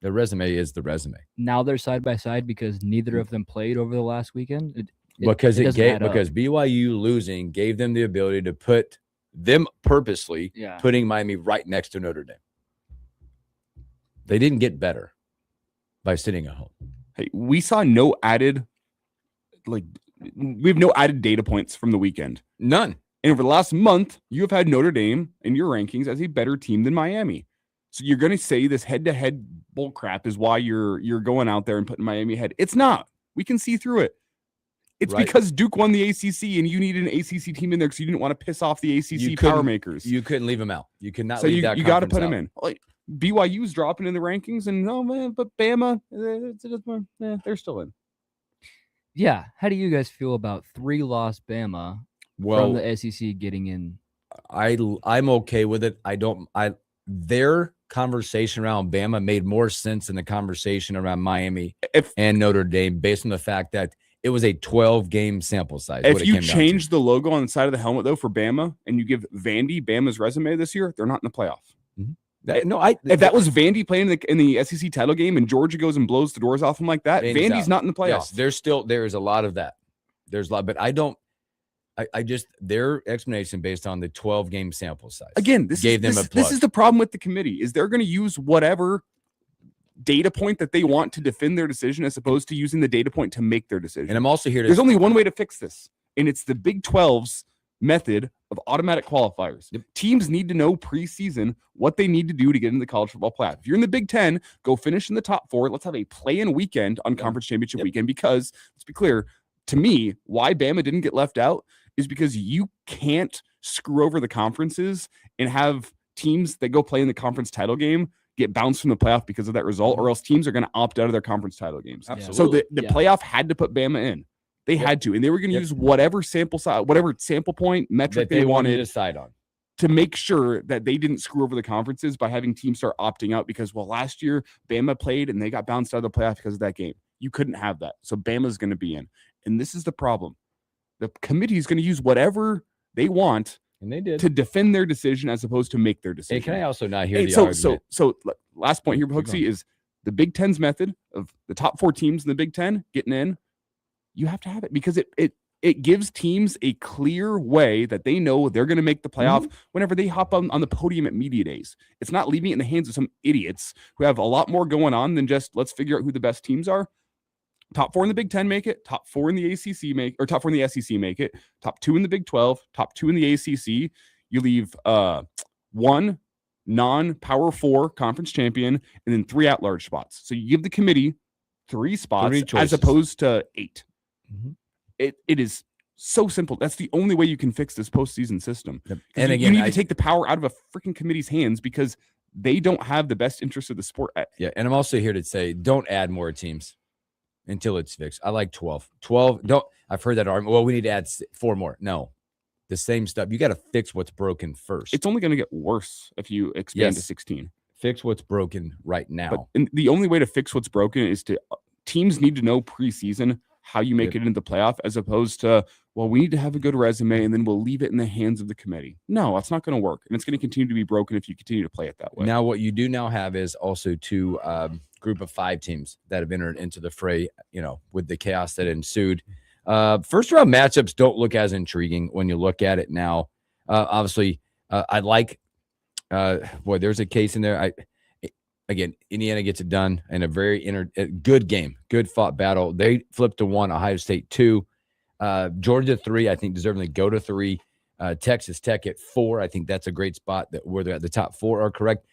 The resume is the resume. Now they're side by side because neither of them played over the last weekend. Because BYU losing gave them the ability to put them purposely putting Miami right next to Notre Dame. They didn't get better by sitting at home. Hey, we saw no added, we have no added data points from the weekend. None. And over the last month, you have had Notre Dame in your rankings as a better team than Miami. So you're going to say this head-to-head bull crap is why you're going out there and putting Miami ahead. It's not. We can see through it. It's because Duke won the ACC and you needed an ACC team in there because you didn't want to piss off the ACC power makers. You couldn't leave them out. You could not. So leave that you got to put out. them in. BYU's dropping in the rankings, and but Bama, they're still in. Yeah. How do you guys feel about 3-loss Bama from the SEC getting in? I'm okay with it. Their conversation around Bama made more sense than the conversation around Miami and Notre Dame, based on the fact that it was a 12-game sample size. If you change the logo on the side of the helmet, though, for Bama, and you give Vandy Bama's resume this year, they're not in the playoff. If that was Vandy playing in the SEC title game and Georgia goes and blows the doors off them like that, Vandy's not in the playoffs. Yes, there is a lot of that. There's a lot, but I just their explanation based on the 12-game sample size. Again, this is the problem with the committee is they're going to use whatever data point that they want to defend their decision as opposed to using the data point to make their decision. And I'm also here to There's only one way to fix this, and it's the Big 12's method of automatic qualifiers. Teams need to know preseason what they need to do to get into the college football playoff. If you're in the Big 10, go finish in the top 4. Let's have a play-in weekend on conference championship weekend because, let's be clear, to me, why Bama didn't get left out is because you can't screw over the conferences and have teams that go play in the conference title game get bounced from the playoff because of that result, or else teams are going to opt out of their conference title games. Absolutely. So the playoff had to put Bama in. They had to, and they were going to use whatever sample size, whatever sample point metric they wanted to decide on to make sure that they didn't screw over the conferences by having teams start opting out because, last year Bama played and they got bounced out of the playoff because of that game. You couldn't have that. So Bama's going to be in. And this is the problem. The committee is going to use whatever they want and they did to defend their decision as opposed to make their decision. Hey, can I also not hear the argument? So last point here, Hooksy, is the Big Ten's method of the top 4 teams in the Big Ten getting in. You have to have it because it gives teams a clear way that they know they're going to make the playoff whenever they hop on the podium at media days. It's not leaving it in the hands of some idiots who have a lot more going on than just let's figure out who the best teams are. top 4 in the Big 10 make it, top 4 in the ACC make, or top 4 in the SEC make it, top 2 in the Big 12, top 2 in the ACC. You leave 1 non-Power 4 conference champion, and then 3 at-large spots. So you give the committee 3 spots as opposed to 8. Mm-hmm. It is so simple. That's the only way you can fix this postseason system. Yep. And you again, need to take the power out of a freaking committee's hands because they don't have the best interest of the sport. Yeah, and I'm also here to say, don't add more teams until it's fixed. I like 12. 12. Don't. I've heard that argument. Well, we need to add 4 more. No, the same stuff. You got to fix what's broken first. It's only going to get worse if you expand to 16. Fix what's broken right now. But the only way to fix what's broken is to teams need to know preseason how you make it into the playoff, as opposed to, well, we need to have a good resume and then we'll leave it in the hands of the committee. No, that's not going to work. And it's going to continue to be broken if you continue to play it that way. Now, what you do now have is also 2 group of 5 teams that have entered into the fray, with the chaos that ensued. First round matchups don't look as intriguing when you look at it now. Obviously, I like, there's a case in there. Again, Indiana gets it done in a very good game, good fought battle. They flipped to 1, Ohio State 2, Georgia 3. I think deservingly go to 3. Texas Tech at 4. I think that's a great spot where they're at the top 4 are correct.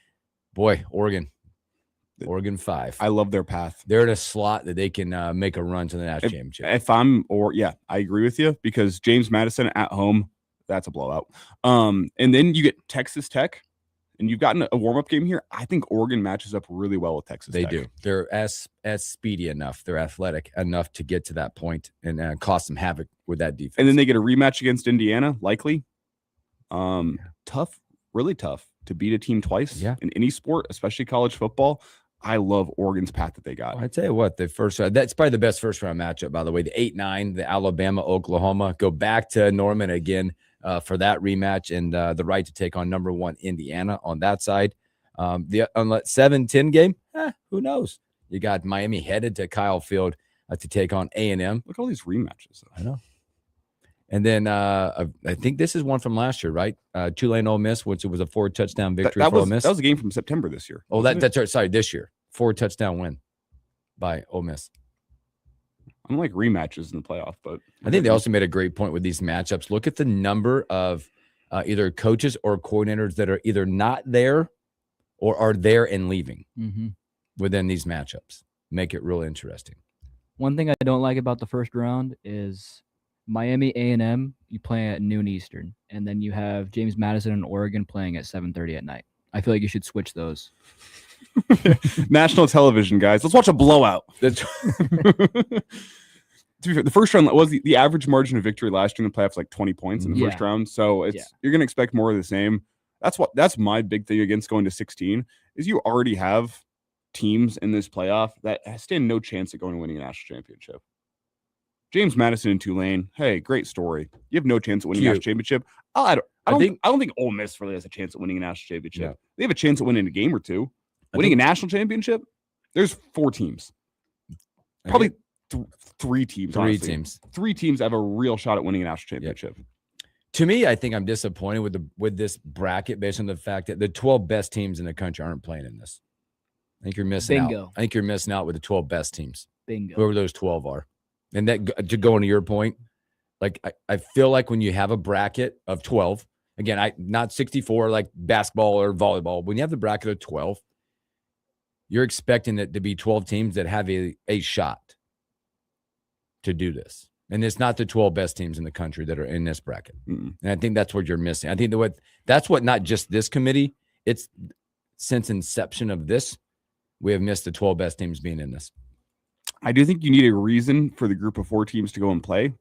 Boy, Oregon 5. I love their path. They're in a slot that they can make a run to the national championship. I agree with you because James Madison at home, that's a blowout. And then you get Texas Tech. And you've gotten a warm-up game here. I think Oregon matches up really well with Texas Tech. They do. They're as speedy enough. They're athletic enough to get to that point and cause some havoc with that defense. And then they get a rematch against Indiana, likely. Tough, really tough to beat a team twice in any sport, especially college football. I love Oregon's path that they got. Well, I tell you what, the first round, that's probably the best first-round matchup, by the way. The 8-9, the Alabama-Oklahoma. Go back to Norman again. For that rematch and the right to take on number 1 Indiana on that side. The 7-10 game, who knows? You got Miami headed to Kyle Field to take on A&M. Look at all these rematches. I know. And then I think this is one from last year, right? Tulane Ole Miss, which it was a 4-touchdown victory for Ole Miss. That was a game from September this year. Oh, that's right. Sorry, this year. 4-touchdown win by Ole Miss. I don't like rematches in the playoff, but I think they also made a great point with these matchups. Look at the number of either coaches or coordinators that are either not there or are there and leaving within these matchups. Make it real interesting. One thing I don't like about the first round is Miami A&M, you play at noon Eastern, and then you have James Madison and Oregon playing at 7:30 at night. I feel like you should switch those. National television, guys. Let's watch a blowout. To be fair, the first round was the average margin of victory last year in the playoffs, like 20 points in the first round. So you're going to expect more of the same. That's my big thing against going to 16 is you already have teams in this playoff that stand no chance at going and winning a national championship. James Madison and Tulane, hey, great story. You have no chance at winning a national championship. I don't think Ole Miss really has a chance at winning a national championship. Yeah. They have a chance at winning a game or 2. Winning a national championship, there's 4 teams. Probably 3 teams. 3 teams. 3 teams have a real shot at winning a national championship. Yep. To me, I think I'm disappointed with this bracket based on the fact that the 12 best teams in the country aren't playing in this. I think you're missing out. I think you're missing out with the 12 best teams. Bingo. Whoever those 12 are. And that, to go into your point, like I feel like when you have a bracket of 12, again, not 64 like basketball or volleyball. When you have the bracket of 12, you're expecting it to be 12 teams that have a shot to do this. And it's not the 12 best teams in the country that are in this bracket. And I think that's what you're missing. I think that's what not just this committee, it's since inception of this, we have missed the 12 best teams being in this. I do think you need a reason for the group of 4 teams to go and play,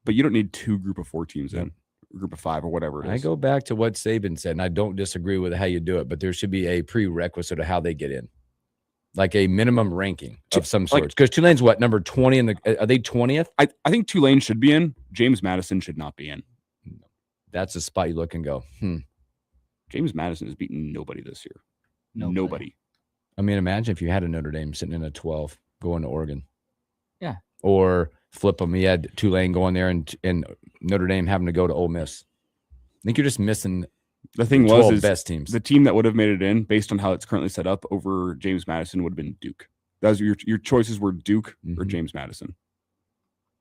but you don't need 2 group of 4 teams in. Group of 5 or whatever it is. I go back to what Saban said, and I don't disagree with how you do it, but there should be a prerequisite of how they get in. Like a minimum ranking of some sort. Because Tulane's what, number 20 in the are they 20th? I think Tulane should be in. James Madison should not be in. That's a spot you look and go, James Madison has beaten nobody this year. Nobody. I mean, imagine if you had a Notre Dame sitting in a 12 going to Oregon. Yeah. Or flip them. You had Tulane going there and Notre Dame having to go to Ole Miss. I think you're just missing the thing was best teams. The team that would have made it in based on how it's currently set up over James Madison would have been Duke. That was your choices were Duke or Mhm. James Madison.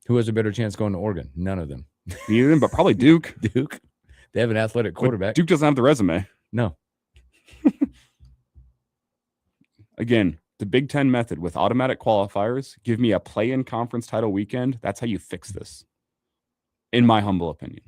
Who has a better chance going to Oregon? None of them. Neither of them, but probably Duke. Duke. They have an athletic But quarterback. Duke doesn't have the resume. No. Again, the Big Ten method with automatic qualifiers. Give me a play-in conference title weekend. That's how you fix this, in my humble opinion.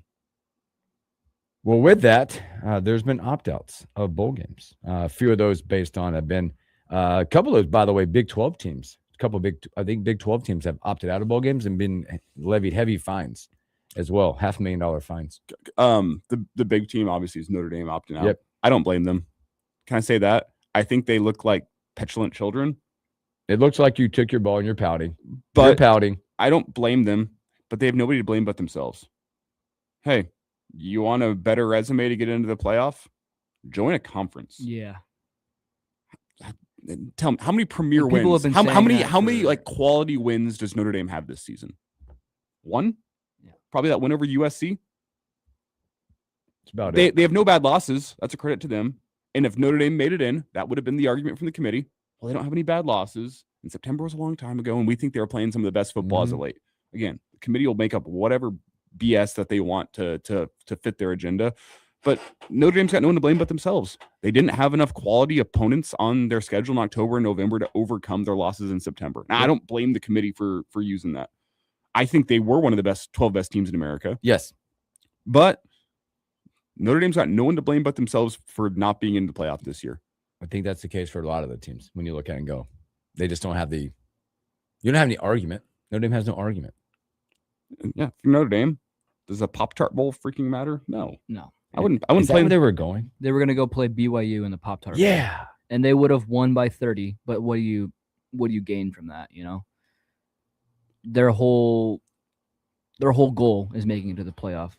Well, with that, there's been opt-outs of bowl games. A few of those based on have been a couple of those, by the way, Big 12 teams. A couple of I think Big 12 teams have opted out of bowl games and been levied heavy fines as well, $500,000 fines. The big team obviously is Notre Dame opting out. Yep. I don't blame them. Can I say that? I think they look like petulant children. It looks like you took your ball and you're pouting. But you're pouting. I don't blame them, but they have nobody to blame but themselves. Hey, you want a better resume to get into the playoff? Join a conference. Yeah. Tell me, how many premier Like, people wins? have been How saying many that for- like quality wins does Notre Dame have this season? One? Yeah. Probably that win over USC. It's about They it. have no bad losses. That's a credit to them. And if Notre Dame made it in, that would have been the argument from the committee. Well, they don't have any bad losses. And September was a long time ago, and we think they were playing some of the best football as of late. Again, the committee will make up whatever BS that they want to fit their agenda. But Notre Dame's got no one to blame but themselves. They didn't have enough quality opponents on their schedule in October and November to overcome their losses in September. Now, I don't blame the committee for using that. I think they were one of the 12 best teams in America. Yes. But Notre Dame's got no one to blame but themselves for not being in the playoff this year. I think that's the case for a lot of the teams when you look at it and go. They just don't have you don't have any argument. Notre Dame has no argument. Yeah, for Notre Dame, does a Pop-Tart Bowl freaking matter? No. I wouldn't Is that play where they were going? They were gonna go play BYU in the Pop-Tart Bowl. Yeah. And they would have won by 30, but what do you gain from that, you know? Their whole goal is making it to the playoff.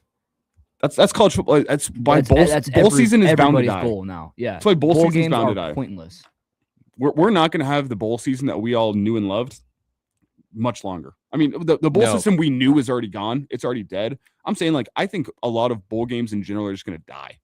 That's college football. That's why bowl season is bound to everybody's die. goal now. Yeah. That's why bowl season's games bound are to die. pointless. We're not going to have the bowl season that we all knew and loved much longer. I mean, the bowl system we knew is already gone. It's already dead. I'm saying, like, I think a lot of bowl games in general are just going to die.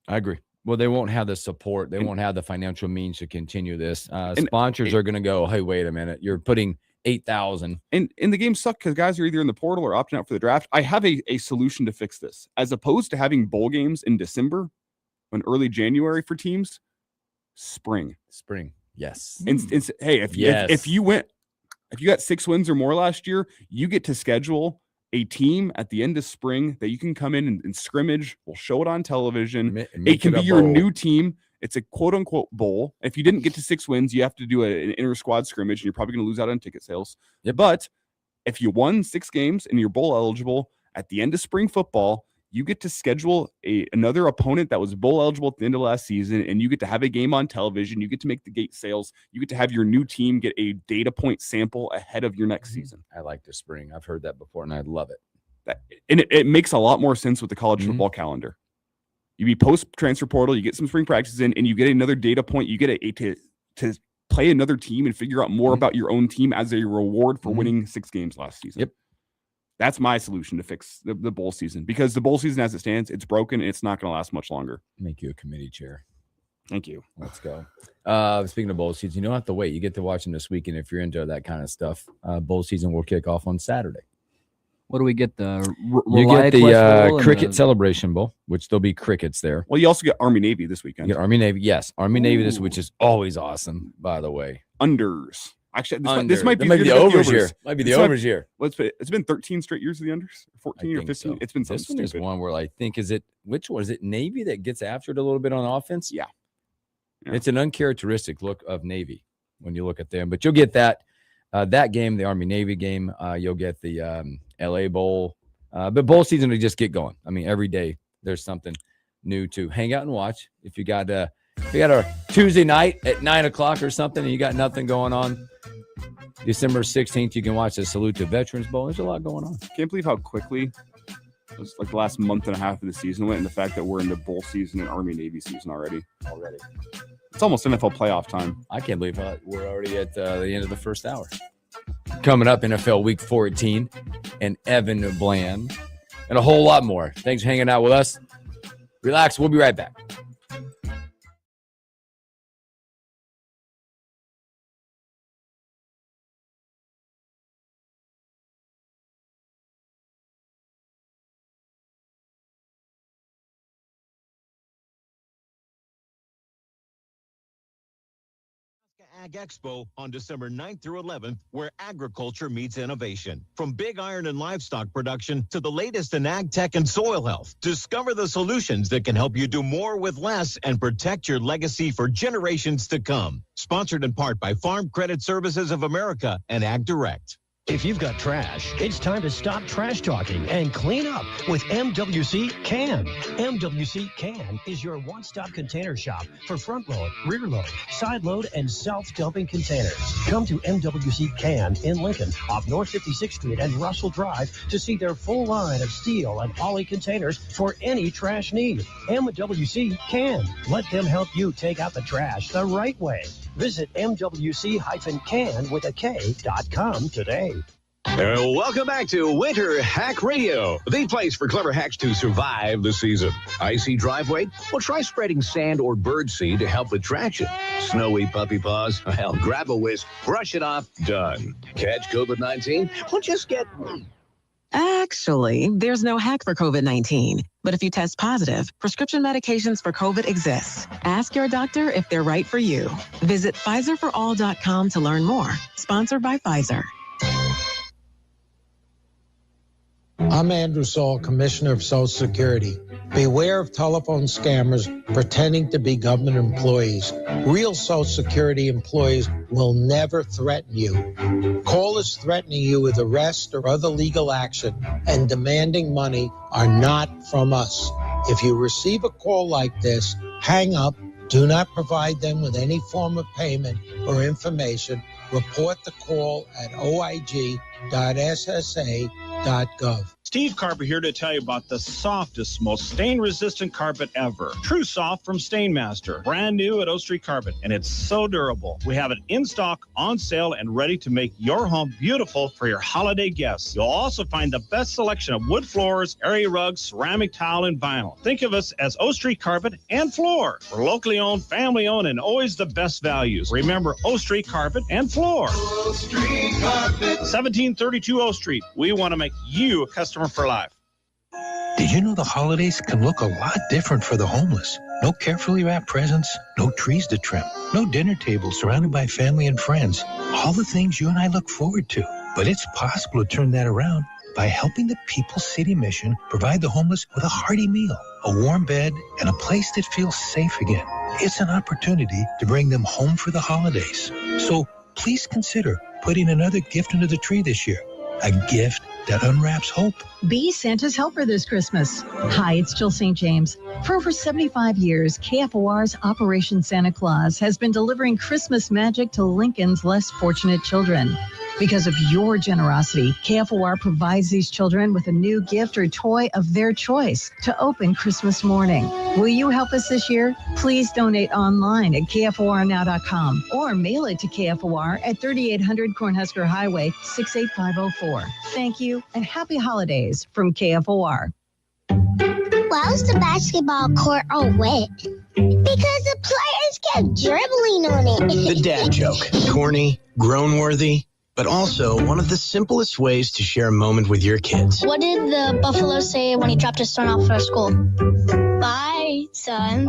I agree. Well, they won't have the support. They won't have the financial means to continue this. Sponsors are going to go, hey, wait a minute. You're putting 8,000. And the games suck because guys are either in the portal or opting out for the draft. I have a solution to fix this. As opposed to having bowl games in December and early January for teams, spring. Yes. Hey, if you got 6 wins or more last year, you get to schedule a team at the end of spring that you can come in and scrimmage. We'll show it on television. It can be your new team. It's a quote unquote bowl. If you didn't get to 6 wins, you have to do an inter squad scrimmage, and you're probably going to lose out on ticket sales. Yep. But if you won 6 games and you're bowl eligible at the end of spring football, you get to schedule another opponent that was bowl eligible at the end of last season, and you get to have a game on television. You get to make the gate sales. You get to have your new team get a data point sample ahead of your next season. I like the spring. I've heard that before, and I love it. And it makes a lot more sense with the college football calendar. You be post transfer portal, you get some spring practices in, and you get another data point. You get to play another team and figure out more about your own team as a reward for winning 6 games last season. Yep. That's my solution to fix the bowl season, because the bowl season as it stands, it's broken and it's not going to last much longer. Make you a committee chair. Thank you. Let's go. Speaking of bowl season, you don't have to wait. You get to watch them this weekend if you're into that kind of stuff. Bowl season will kick off on Saturday. What do we get? The You get the Cricket Celebration Bowl, which there'll be crickets there. Well, you also get Army Navy this weekend. You get Army Navy, yes. Army Navy this, which is always awesome, by the way. Unders. Actually, this might be the overs here. Might be the overs here. It's been 13 straight years of the unders, 14 or 15. So. It's been something this stupid. One where I think which one is it? Navy that gets after it a little bit on offense. Yeah. It's an uncharacteristic look of Navy when you look at them, but you'll get that game, the Army Navy game. You'll get the LA Bowl, but bowl season will just get going. I mean, every day there's something new to hang out and watch. If you got a Tuesday night at 9:00 or something, and you got nothing going on. December 16th, you can watch the Salute to Veterans Bowl. There's a lot going on. Can't believe how quickly it's like the last month and a half of the season went, and the fact that we're in the bowl season and Army Navy season already. It's almost NFL playoff time. I can't believe we're already at the end of the first hour. Coming up, NFL Week 14 and Evan Bland and a whole lot more. Thanks for hanging out with us. Relax. We'll be right back. Ag Expo on December 9th through 11th, where agriculture meets innovation. From big iron and livestock production to the latest in ag tech and soil health, discover the solutions that can help you do more with less and protect your legacy for generations to come. Sponsored in part by Farm Credit Services of America and Ag Direct. If you've got trash, it's time to stop trash talking and clean up with MWC Can. MWC Can is your one-stop container shop for front load, rear load, side load, and self-dumping containers. Come to MWC Can in Lincoln off North 56th Street and Russell Drive to see their full line of steel and poly containers for any trash need. MWC Can. Let them help you take out the trash the right way. Visit MWC-can.com today. Welcome back to Winter Hack Radio, the place for clever hacks to survive the season. Icy driveway? Well, try spreading sand or birdseed to help with traction. Snowy puppy paws? Well, grab a whisk, brush it off, done. Catch COVID-19? Well, just get... Actually, there's no hack for COVID-19. But if you test positive, prescription medications for COVID exist. Ask your doctor if they're right for you. Visit PfizerForAll.com to learn more. Sponsored by Pfizer. I'm Andrew Saul, Commissioner of Social Security. Beware of telephone scammers pretending to be government employees. Real Social Security employees will never threaten you. Callers threatening you with arrest or other legal action and demanding money are not from us. If you receive a call like this, hang up. Do not provide them with any form of payment or information. Report the call at oig.ssa.gov. Steve Carper here to tell you about the softest, most stain-resistant carpet ever. True Soft from Stainmaster. Brand new at O Street Carpet, and it's so durable. We have it in stock, on sale, and ready to make your home beautiful for your holiday guests. You'll also find the best selection of wood floors, area rugs, ceramic tile, and vinyl. Think of us as O Street Carpet and Floor. We're locally owned, family owned, and always the best values. Remember O Street Carpet and Floor. O Street Carpet. 1732 O Street. We want to make you a customer for life. Did you know the holidays can look a lot different for the homeless? No carefully wrapped presents, no trees to trim, no dinner table surrounded by family and friends. All the things you and I look forward to. But it's possible to turn that around by helping the People's City Mission provide the homeless with a hearty meal, a warm bed, and a place that feels safe again. It's an opportunity to bring them home for the holidays. So please consider putting another gift under the tree this year. A gift that unwraps hope. Be Santa's helper this Christmas. Hi, it's Jill St. James. For over 75 years, KFOR's Operation Santa Claus has been delivering Christmas magic to Lincoln's less fortunate children. Because of your generosity, KFOR provides these children with a new gift or toy of their choice to open Christmas morning. Will you help us this year? Please donate online at KFORnow.com or mail it to KFOR at 3800 Cornhusker Highway, 68504. Thank you and happy holidays from KFOR. Why was the basketball court all wet? Because the players kept dribbling on it. The dad joke. Corny, grown-worthy, but also one of the simplest ways to share a moment with your kids. What did the buffalo say when he dropped his son off at school? Bye, son.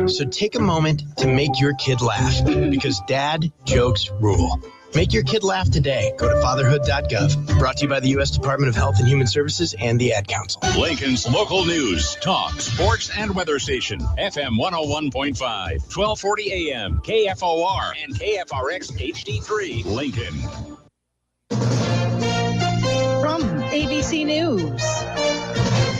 So take a moment to make your kid laugh, because dad jokes rule. Make your kid laugh today. Go to fatherhood.gov. Brought to you by the U.S. Department of Health and Human Services and the Ad Council. Lincoln's local news, talk, sports, and weather station. FM 101.5, 1240 AM, KFOR, and KFRX HD3, Lincoln. From ABC News,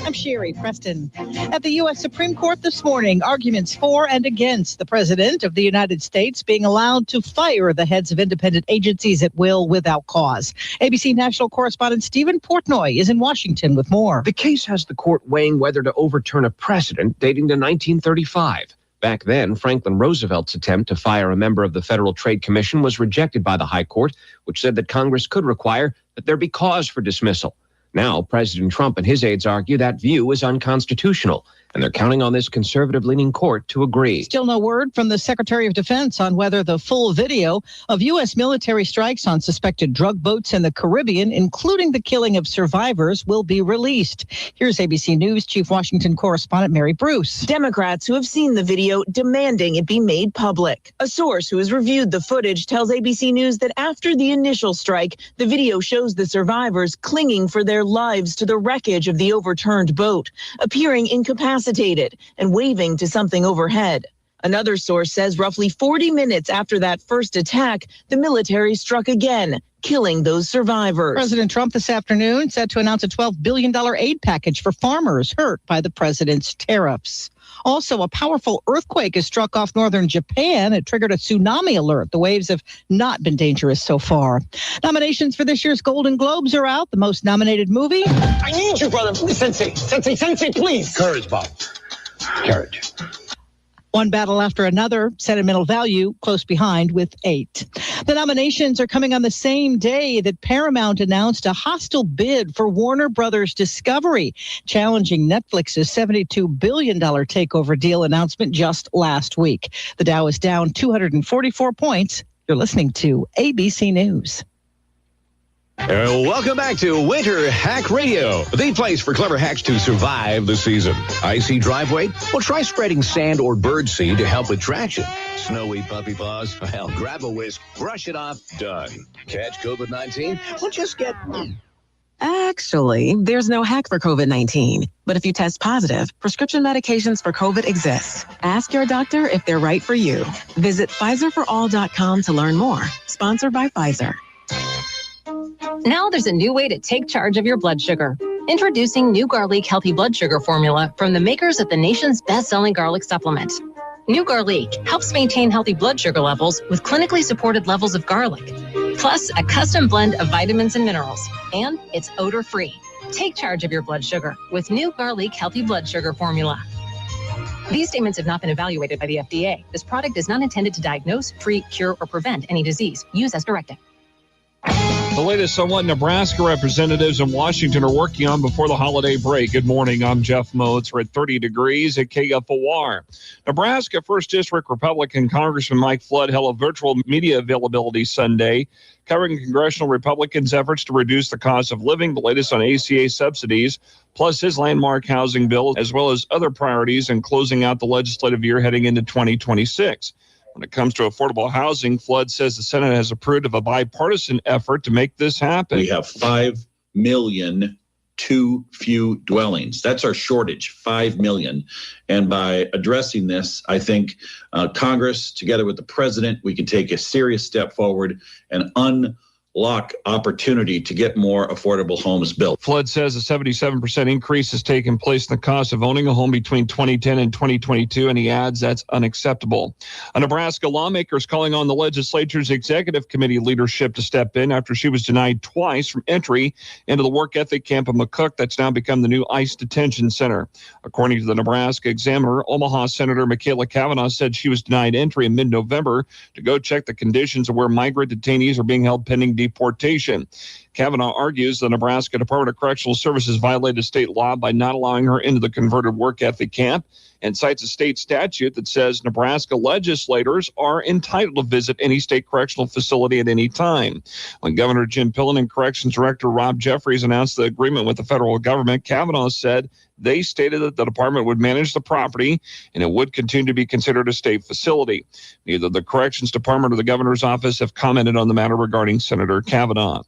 I'm Sherry Preston. At the U.S. Supreme Court this morning, arguments for and against the President of the United States being allowed to fire the heads of independent agencies at will without cause. ABC national correspondent Stephen Portnoy is in Washington with more. The case has the court weighing whether to overturn a precedent dating to 1935. Back then, Franklin Roosevelt's attempt to fire a member of the Federal Trade Commission was rejected by the High Court, which said that Congress could require that there be cause for dismissal. Now, President Trump and his aides argue that view is unconstitutional, and they're counting on this conservative-leaning court to agree. Still no word from the Secretary of Defense on whether the full video of U.S. military strikes on suspected drug boats in the Caribbean, including the killing of survivors, will be released. Here's ABC News Chief Washington correspondent Mary Bruce. Democrats who have seen the video demanding it be made public. A source who has reviewed the footage tells ABC News that after the initial strike, the video shows the survivors clinging for their lives to the wreckage of the overturned boat, appearing incapacitated and waving to something overhead. Another source says roughly 40 minutes after that first attack, the military struck again, killing those survivors. President Trump this afternoon set to announce a $12 billion aid package for farmers hurt by the president's tariffs. Also, a powerful earthquake has struck off northern Japan. It triggered a tsunami alert. The waves have not been dangerous so far. Nominations for this year's Golden Globes are out. The most nominated movie. I need you, brother. Sensei, please. Courage, Bob. Courage. One battle after another, sentimental value close behind with 8. The nominations are coming on the same day that Paramount announced a hostile bid for Warner Brothers Discovery, challenging Netflix's $72 billion takeover deal announcement just last week. The Dow is down 244 points. You're listening to ABC News. Welcome back to Winter Hack Radio, the place for clever hacks to survive the season. Icy driveway? Well, try spreading sand or birdseed to help with traction. Snowy puppy paws? Well, grab a whisk, brush it off, done. Catch COVID-19? Well, just get... Actually, there's no hack for COVID-19. But if you test positive, prescription medications for COVID exist. Ask your doctor if they're right for you. Visit PfizerForAll.com to learn more. Sponsored by Pfizer. Now there's a new way to take charge of your blood sugar. Introducing New Garlic Healthy Blood Sugar Formula from the makers of the nation's best-selling garlic supplement. New Garlic helps maintain healthy blood sugar levels with clinically supported levels of garlic, plus a custom blend of vitamins and minerals, and it's odor-free. Take charge of your blood sugar with New Garlic Healthy Blood Sugar Formula. These statements have not been evaluated by the FDA. This product is not intended to diagnose, treat, cure, or prevent any disease. Use as directed. The latest on what Nebraska representatives in Washington are working on before the holiday break. Good morning. I'm Jeff Moats. We're at 30 degrees at KFOR. Nebraska 1st District Republican Congressman Mike Flood held a virtual media availability Sunday, covering congressional Republicans' efforts to reduce the cost of living, the latest on ACA subsidies, plus his landmark housing bill, as well as other priorities in closing out the legislative year heading into 2026. When it comes to affordable housing, Flood says the Senate has approved of a bipartisan effort to make this happen. We have 5 million too few dwellings. That's our shortage, 5 million. And by addressing this, I think Congress, together with the president, we can take a serious step forward and unlock opportunity to get more affordable homes built. Flood says a 77% increase has taken place in the cost of owning a home between 2010 and 2022, and he adds that's unacceptable. A Nebraska lawmaker is calling on the legislature's executive committee leadership to step in after she was denied twice from entry into the work ethic camp of McCook that's now become the new ICE detention center. According to the Nebraska Examiner, Omaha Senator Michaela Cavanaugh said she was denied entry in mid-November to go check the conditions of where migrant detainees are being held pending deportation. Cavanaugh argues the Nebraska Department of Correctional Services violated state law by not allowing her into the converted work ethic camp, and cites a state statute that says Nebraska legislators are entitled to visit any state correctional facility at any time. When Governor Jim Pillen and Corrections Director Rob Jeffries announced the agreement with the federal government, Cavanaugh said they stated that the department would manage the property and it would continue to be considered a state facility. Neither the Corrections Department or the governor's office have commented on the matter regarding Senator Cavanaugh.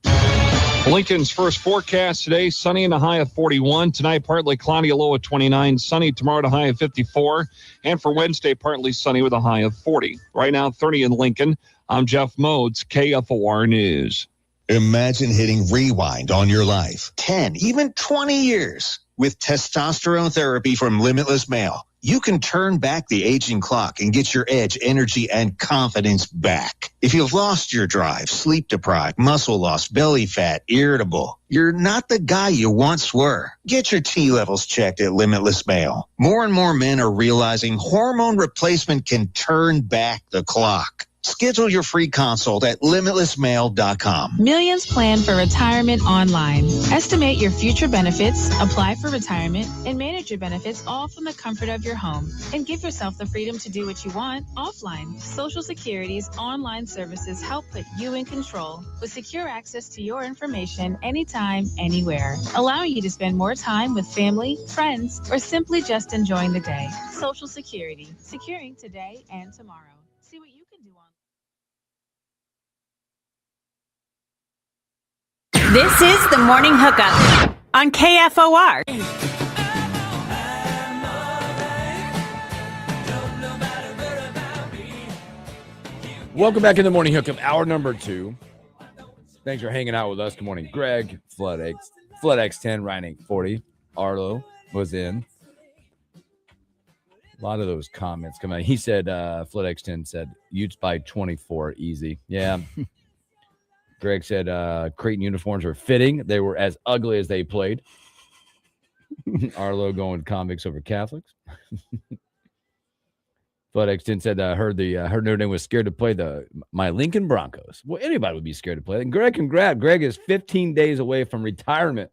Lincoln's first forecast today, sunny and a high of 41. Tonight, partly cloudy, a low of 29. Sunny tomorrow, a high of 54. And for Wednesday, partly sunny with a high of 40. Right now, 30 in Lincoln. I'm Jeff Moats, KFOR News. Imagine hitting rewind on your life. 10, even 20 years. With testosterone therapy from Limitless Male, you can turn back the aging clock and get your edge, energy, and confidence back. If you've lost your drive, sleep deprived, muscle loss, belly fat, irritable, you're not the guy you once were. Get your T levels checked at Limitless Male. More and more men are realizing hormone replacement can turn back the clock. Schedule your free consult at limitlessmail.com. Millions plan for retirement online. Estimate your future benefits, apply for retirement, and manage your benefits all from the comfort of your home. And give yourself the freedom to do what you want offline. Social Security's online services help put you in control with secure access to your information anytime, anywhere, allowing you to spend more time with family, friends, or simply just enjoying the day. Social Security, securing today and tomorrow. See what you can do on. This is the Morning Hookup on KFOR. Welcome back in the Morning Hookup, hour number 2. Thanks for hanging out with us. Good morning, Greg, FloodX10, Ryan 40. Arlo was in. A lot of those comments come out. He said, FloodX10 said, Utes by 24, easy. Yeah. Greg said, Creighton uniforms were fitting. They were as ugly as they played. Arlo going convicts over Catholics. FloodX10 said, heard Notre Dame was scared to play my Lincoln Broncos. Well, anybody would be scared to play. And Greg, congrats. Greg is 15 days away from retirement.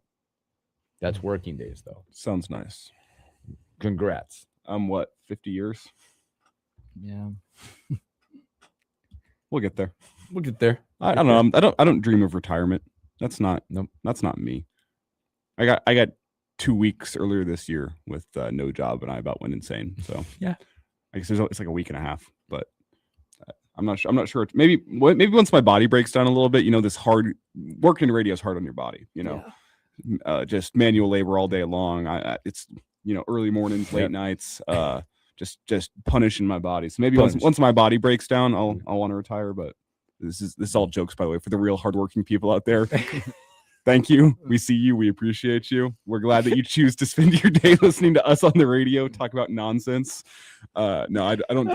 That's working days, though. Sounds nice. Congrats. What, 50 years? Yeah. We'll get there. We'll get there. I don't know. I don't dream of retirement. That's not me. I got 2 weeks earlier this year with no job, and I about went insane. So yeah, I guess it's like a week and a half, but I'm not sure. Maybe once my body breaks down a little bit, this hard working in radio is hard on your body. Just manual labor all day long. It's early mornings, late nights. Just punishing my body. So maybe once my body breaks down, I'll want to retire. But this is all jokes, by the way, for the real hardworking people out there. Thank you. We see you. We appreciate you. We're glad that you choose to spend your day listening to us on the radio talk about nonsense. No, I don't.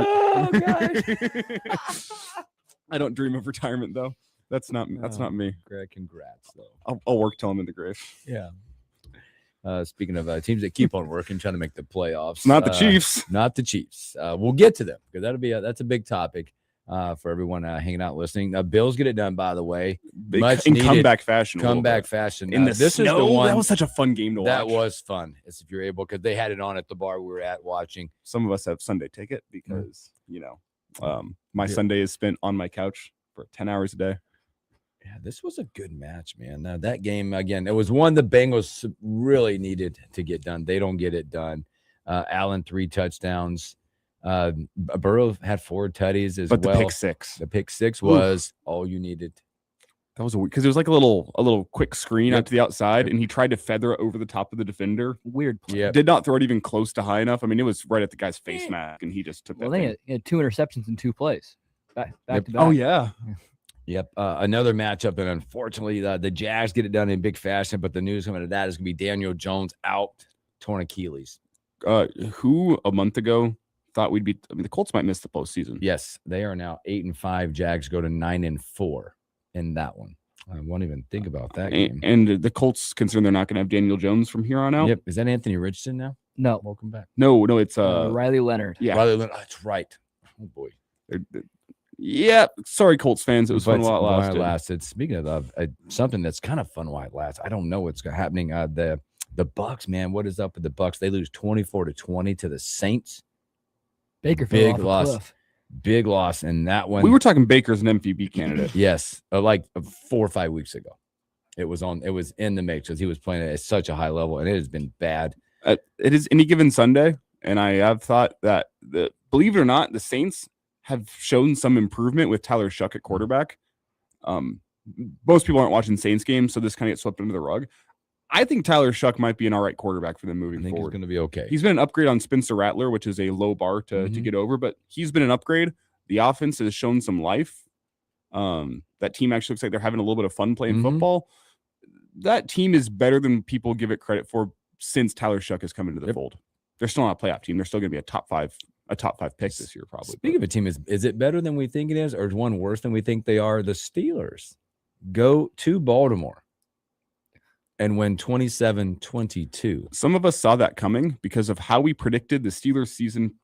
I don't dream of retirement, though. That's not me. Greg, congrats, though. I'll work till I'm in the grave. Yeah. Speaking of teams that keep on working, trying to make the playoffs. Not the Chiefs. Not the Chiefs. We'll get to them because that's a big topic for everyone hanging out listening. Bills get it done, by the way. Much in comeback fashion. Comeback fashion. In this snow, is the one, that was such a fun game to watch. That was fun. If you're able, because they had it on at the bar we were at watching. Some of us have Sunday ticket because, my Sunday is spent on my couch for 10 hours a day. Yeah, this was a good match, man. That game, again, it was one the Bengals really needed to get done. They don't get it done. Allen, 3 touchdowns. Burrow had 4 tutties as well. But the pick six. The pick 6 was all you needed. That was because it was like a little quick screen out to the outside, and he tried to feather it over the top of the defender. Weird play. Yeah. Did not throw it even close to high enough. I mean, it was right at the guy's face mask, and he just took that. Well, he had 2 interceptions in 2 plays. Back to back. Oh, yeah. Yep. Another matchup, and unfortunately, the Jags get it done in big fashion, but the news coming to that is going to be Daniel Jones out, torn Achilles. Who a month ago thought we'd be? I mean, the Colts might miss the postseason. Yes, they are now 8-5. Jags go to 9-4 in that one. I won't even think about that game. And the Colts, considering they're not going to have Daniel Jones from here on out. Yep. Is that Anthony Richardson now? No. Welcome back. No, it's Riley Leonard. Yeah, Riley Leonard. Oh, that's right. Oh boy. Yeah, sorry, Colts fans. It was fun while it lasted. Speaking of something that's kind of fun while it lasts, I don't know what's happening. The Bucs, man, what is up with the Bucs? They lose 24-20 to the Saints. Baker big loss. Big loss in that one. We were talking Baker's an MVP candidate. Yes, like 4 or 5 weeks ago. It was in the mix because he was playing at such a high level, and it has been bad. It is any given Sunday, and I have thought that believe it or not, the Saints have shown some improvement with Tyler Shuck at quarterback. Most people aren't watching Saints games, so this kind of gets swept under the rug. I think Tyler Shuck might be an all right quarterback for them moving forward. He's going to be okay. He's been an upgrade on Spencer Rattler, which is a low bar to get over, but he's been an upgrade. The offense has shown some life. That team actually looks like they're having a little bit of fun playing football. That team is better than people give it credit for since Tyler Shuck has come into the fold. They're still not a playoff team. They're still going to be a top five pick this year, probably. Speaking of a team, is it better than we think it is, or is one worse than we think they are? The Steelers go to Baltimore and win 27-22. Some of us saw that coming because of how we predicted the Steelers season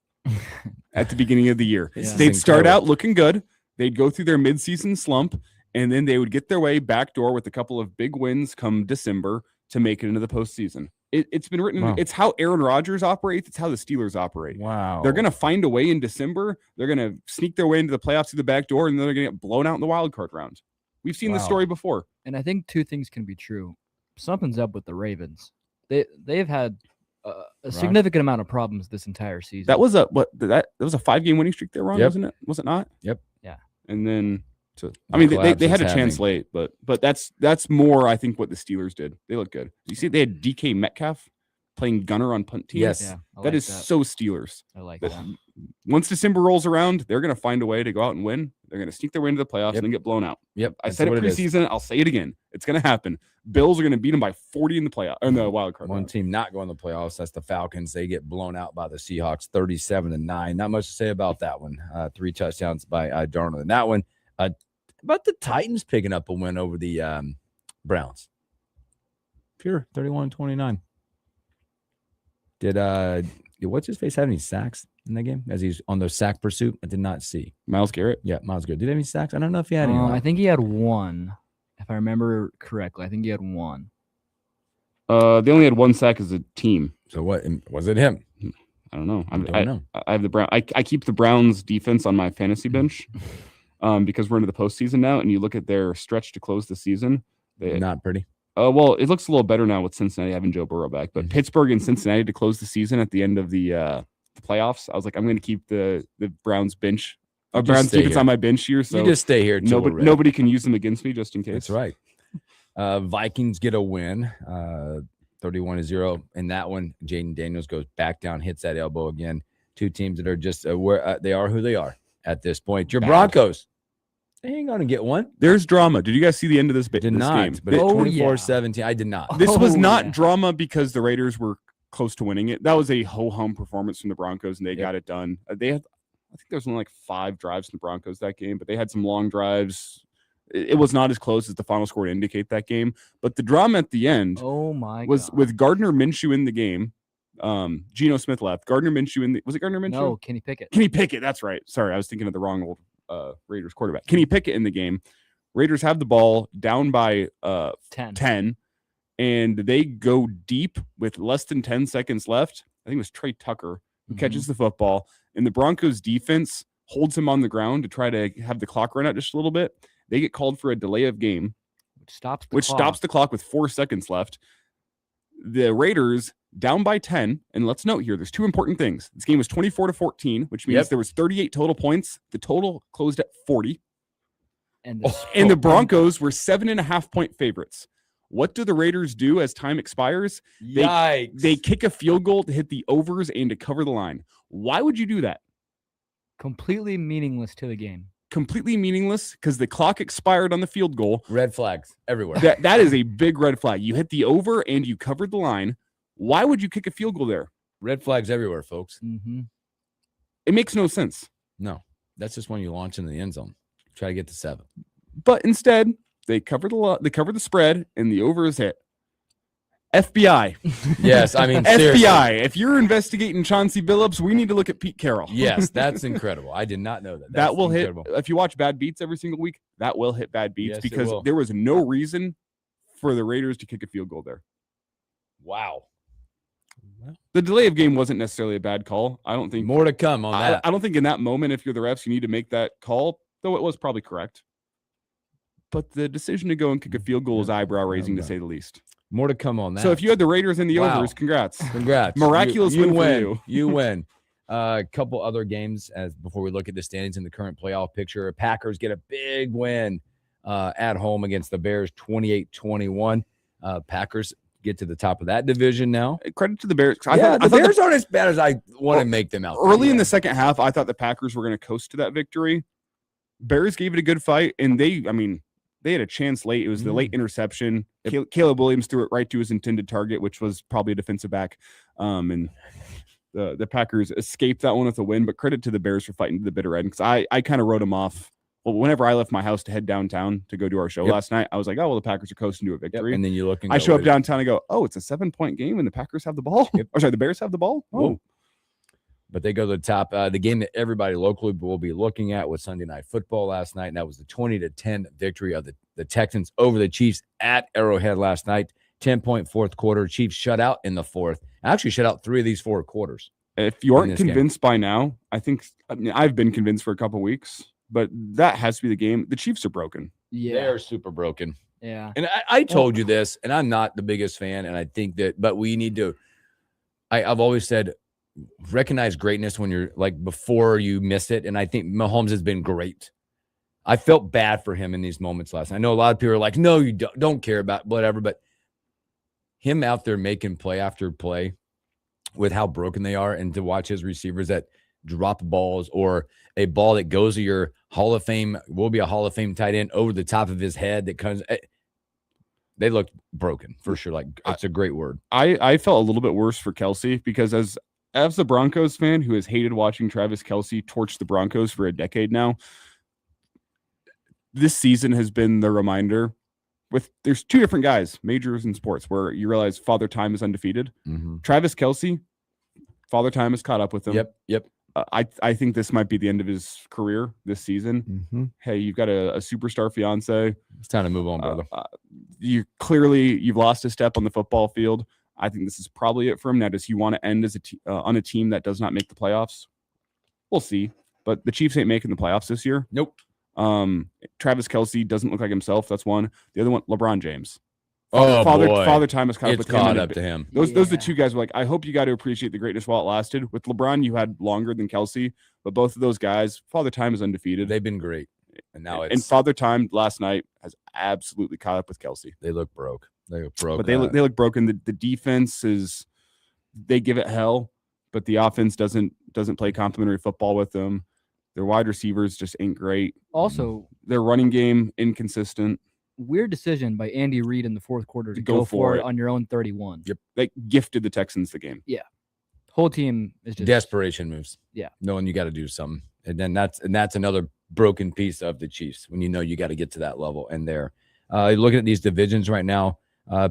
at the beginning of the year. They'd start out looking good. They'd go through their midseason slump, and then they would get their way backdoor with a couple of big wins come December to make it into the postseason. It's been written. Wow. It's how Aaron Rodgers operates. It's how the Steelers operate. Wow. They're going to find a way in December. They're going to sneak their way into the playoffs through the back door, and then they're going to get blown out in the wild card round. We've seen this story before. And I think two things can be true. Something's up with the Ravens. They've had a significant amount of problems this entire season. That was a 5-game winning streak they were on, Yep. wasn't it? Was it not? Yep. Yeah. And then they had a chance late, but that's more I think what the Steelers did. They look good. You see, they had DK Metcalf playing gunner on punt teams. Yes. Yeah, I that like is that. so Steelers. I like that. Once December rolls around, they're going to find a way to go out and win. They're going to sneak their way into the playoffs and then get blown out. Yep. I said it preseason. I'll say it again. It's going to happen. Bills are going to beat them by 40 in the playoff or in the wild card. One team not going to the playoffs. That's the Falcons. They get blown out by the Seahawks, 37-9. Not much to say about that one. 3 touchdowns by Darnold in that one. About the Titans picking up a win over the Browns. Pure 31-29. Did what's his face have any sacks in that game as he's on the sack pursuit? I did not see. Myles Garrett? Yeah, Myles Garrett. Did he have any sacks? I don't know if he had any. I think he had one, if I remember correctly. I think he had one. They only had 1 sack as a team. So what was it him? I don't know. I don't know. I have the Brown. I keep the Browns defense on my fantasy bench because we're into the postseason now, and you look at their stretch to close the season. Not pretty. Well, it looks a little better now with Cincinnati having Joe Burrow back, but Pittsburgh and Cincinnati to close the season at the end of the playoffs. I was like, I'm going to keep the Browns bench, Browns defense on my bench here. So you just stay here. Nobody can use them against me just in case. That's right. Vikings get a win, 31-0 in that one. Jaden Daniels goes back down, hits that elbow again. Two teams that are just where they are who they are at this point. Your Broncos. They ain't going to get one. There's drama. Did you guys see the end of this Did not, game? but 24-17. I did not. This was not drama because the Raiders were close to winning it. That was a ho-hum performance from the Broncos, and they got it done. I think there was only like 5 drives from the Broncos that game, but they had some long drives. It was not as close as the final score to indicate that game. But the drama at the end was with Gardner Minshew in the game. Geno Smith left. Gardner Minshew was it Gardner Minshew? No, Kenny Pickett. Kenny Pickett, that's right. Sorry, I was thinking of the wrong old Raiders quarterback. Kenny Pickett in the game. Raiders have the ball down by 10, and they go deep with less than 10 seconds left. I think it was Trey Tucker who catches the football, and the Broncos defense holds him on the ground to try to have the clock run out just a little bit. They get called for a delay of game, which stops the clock with 4 seconds left. The Raiders down by 10, and let's note here, there's 2 important things. This game was 24-14, which means there was 38 total points. The total closed at 40. And the Broncos were 7.5-point favorites. What do the Raiders do as time expires? They kick a field goal to hit the overs and to cover the line. Why would you do that? Completely meaningless to the game. Completely meaningless because the clock expired on the field goal. Red flags everywhere. That is a big red flag. You hit the over and you covered the line. Why would you kick a field goal there? Red flags everywhere, folks. Mm-hmm. It makes no sense. No, that's just when you launch into the end zone. Try to get to 7. But instead, they cover the spread and the over is hit. FBI. Yes, I mean FBI. seriously. If you're investigating Chauncey Billups, we need to look at Pete Carroll. Yes, that's incredible. I did not know that. That will hit. If you watch Bad Beats every single week, that will hit Bad Beats because there was no reason for the Raiders to kick a field goal there. Wow. The delay of game wasn't necessarily a bad call. I don't think more to come on that. I don't think in that moment, if you're the refs, you need to make that call, though it was probably correct. But the decision to go and kick a field goal is eyebrow raising, to say the least. More to come on that. So if you had the Raiders in the overs, congrats. Miraculous win for you. You win. A couple other games before we look at the standings in the current playoff picture. Packers get a big win at home against the Bears, 28-21. Packers get to the top of that division now. Credit to the Bears. The Bears aren't as bad as I want to make them out. Early in the second half, I thought the Packers were going to coast to that victory. Bears gave it a good fight, and they had a chance late. It was the late interception. Caleb Williams threw it right to his intended target, which was probably a defensive back. And the Packers escaped that one with a win, but credit to the Bears for fighting to the bitter end, because I kind of wrote them off. Well, whenever I left my house to head downtown to go do our show last night, I was like, oh, well, the Packers are coasting to a victory. And then you look and I show up downtown and go, oh, it's a 7-point game and the Packers have the ball? Or sorry, the Bears have the ball? Oh. but they go to the top. The game that everybody locally will be looking at was Sunday Night Football last night, and that was the 20-10 victory of the Texans over the Chiefs at Arrowhead last night. 10-point fourth quarter. Chiefs shut out in the fourth. Actually shut out 3 of these 4 quarters. If you aren't convinced by now, I've been convinced for a couple weeks, but that has to be the game. The Chiefs are broken. Yeah. They're super broken. Yeah. And I told you this, and I'm not the biggest fan, and I think that, but we need to, I've always said, recognize greatness when you're like before you miss it. And I think Mahomes has been great. I felt bad for him in these moments last night. I know a lot of people are like, no, you don't care about whatever, but him out there making play after play with how broken they are, and to watch his receivers that drop balls or a ball that goes to your Hall of Fame, will be a Hall of Fame tight end over the top of his head that comes. They look broken for sure. Like, it's a great word. I felt a little bit worse for Kelsey because as the Broncos fan who has hated watching Travis Kelsey torch the Broncos for a decade now, this season has been the reminder. There's 2 different guys, majors in sports, where you realize Father Time is undefeated. Mm-hmm. Travis Kelsey, Father Time has caught up with him. Yep. I think this might be the end of his career this season. Mm-hmm. Hey, you've got a superstar fiance. It's time to move on, brother. You've lost a step on the football field. I think this is probably it for him. Now, does he want to end as on a team that does not make the playoffs? We'll see. But the Chiefs ain't making the playoffs this year. Nope. Travis Kelsey doesn't look like himself. That's one. The other one, LeBron James. Father Time has caught up to him. Those are the 2 guys. Were like, I hope you got to appreciate the greatness while it lasted. With LeBron, you had longer than Kelsey, but both of those guys, Father Time is undefeated. They've been great, and now and Father Time last night has absolutely caught up with Kelsey. They look broke. But they look broken. The defense is, they give it hell, but the offense doesn't play complementary football with them. Their wide receivers just ain't great. Also, their running game inconsistent. Weird decision by Andy Reid in the fourth quarter to go for it on your own 31. Yep, they gifted the Texans the game. Yeah, whole team is just desperation moves. Yeah, knowing you got to do something, and then that's another broken piece of the Chiefs when you know you got to get to that level. And they're looking at these divisions right now.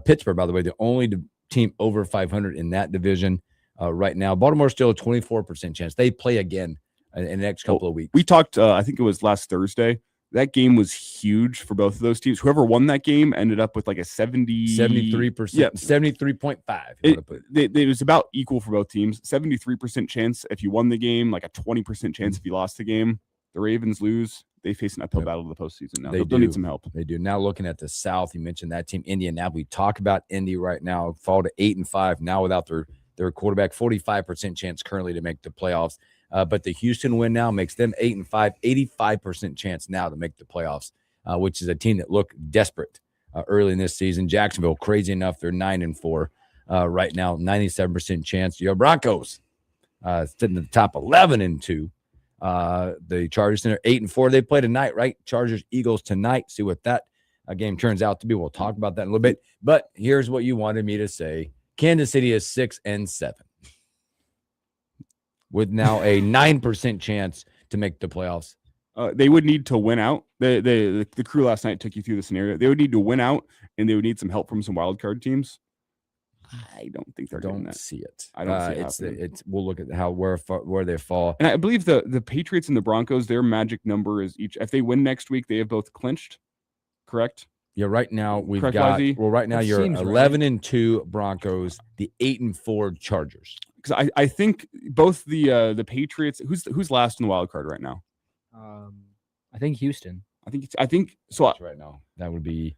Pittsburgh, by the way, the only team over 500 in that division right now. Baltimore still a 24% chance. They play again in the next couple of weeks. We talked, I think it was last Thursday. That game was huge for both of those teams. Whoever won that game ended up with like a 73%, yeah, 73.5. It was about equal for both teams. 73% chance if you won the game, like a 20% chance if you lost the game. The Ravens lose. They face an uphill battle in the postseason now. They'll need some help. They do. Now looking at the South, you mentioned that team, Indianapolis. We talk about Indy right now, fall to 8-5 now without their quarterback. 45% chance currently to make the playoffs. But the Houston win now makes them 8-5, 85% chance now to make the playoffs, which is a team that looked desperate early in this season. Jacksonville, crazy enough, they're 9-4 right now, 97% chance. Your Broncos sitting at the top, 11-2. The Chargers Center 8-4. They play tonight, right? Chargers Eagles tonight. See what that game turns out to be. We'll talk about that in a little bit. But here's what you wanted me to say: Kansas City is 6-7. With now a 9% chance to make the playoffs. They would need to win out. The crew last night took you through the scenario. They would need to win out, and they would need some help from some wild card teams. I don't think they're doing that. See it. I don't see it. It's. We'll look at where they fall. And I believe the Patriots and the Broncos, their magic number is each. If they win next week, they have both clinched. Correct. Yeah. Right now we've Correct, got. Livey? Well, right now That you're seems right. 11-2 Broncos, the 8-4 Chargers. Because I think both the Patriots. Who's last in the wild card right now? I think Houston. I think so. Right now that would be.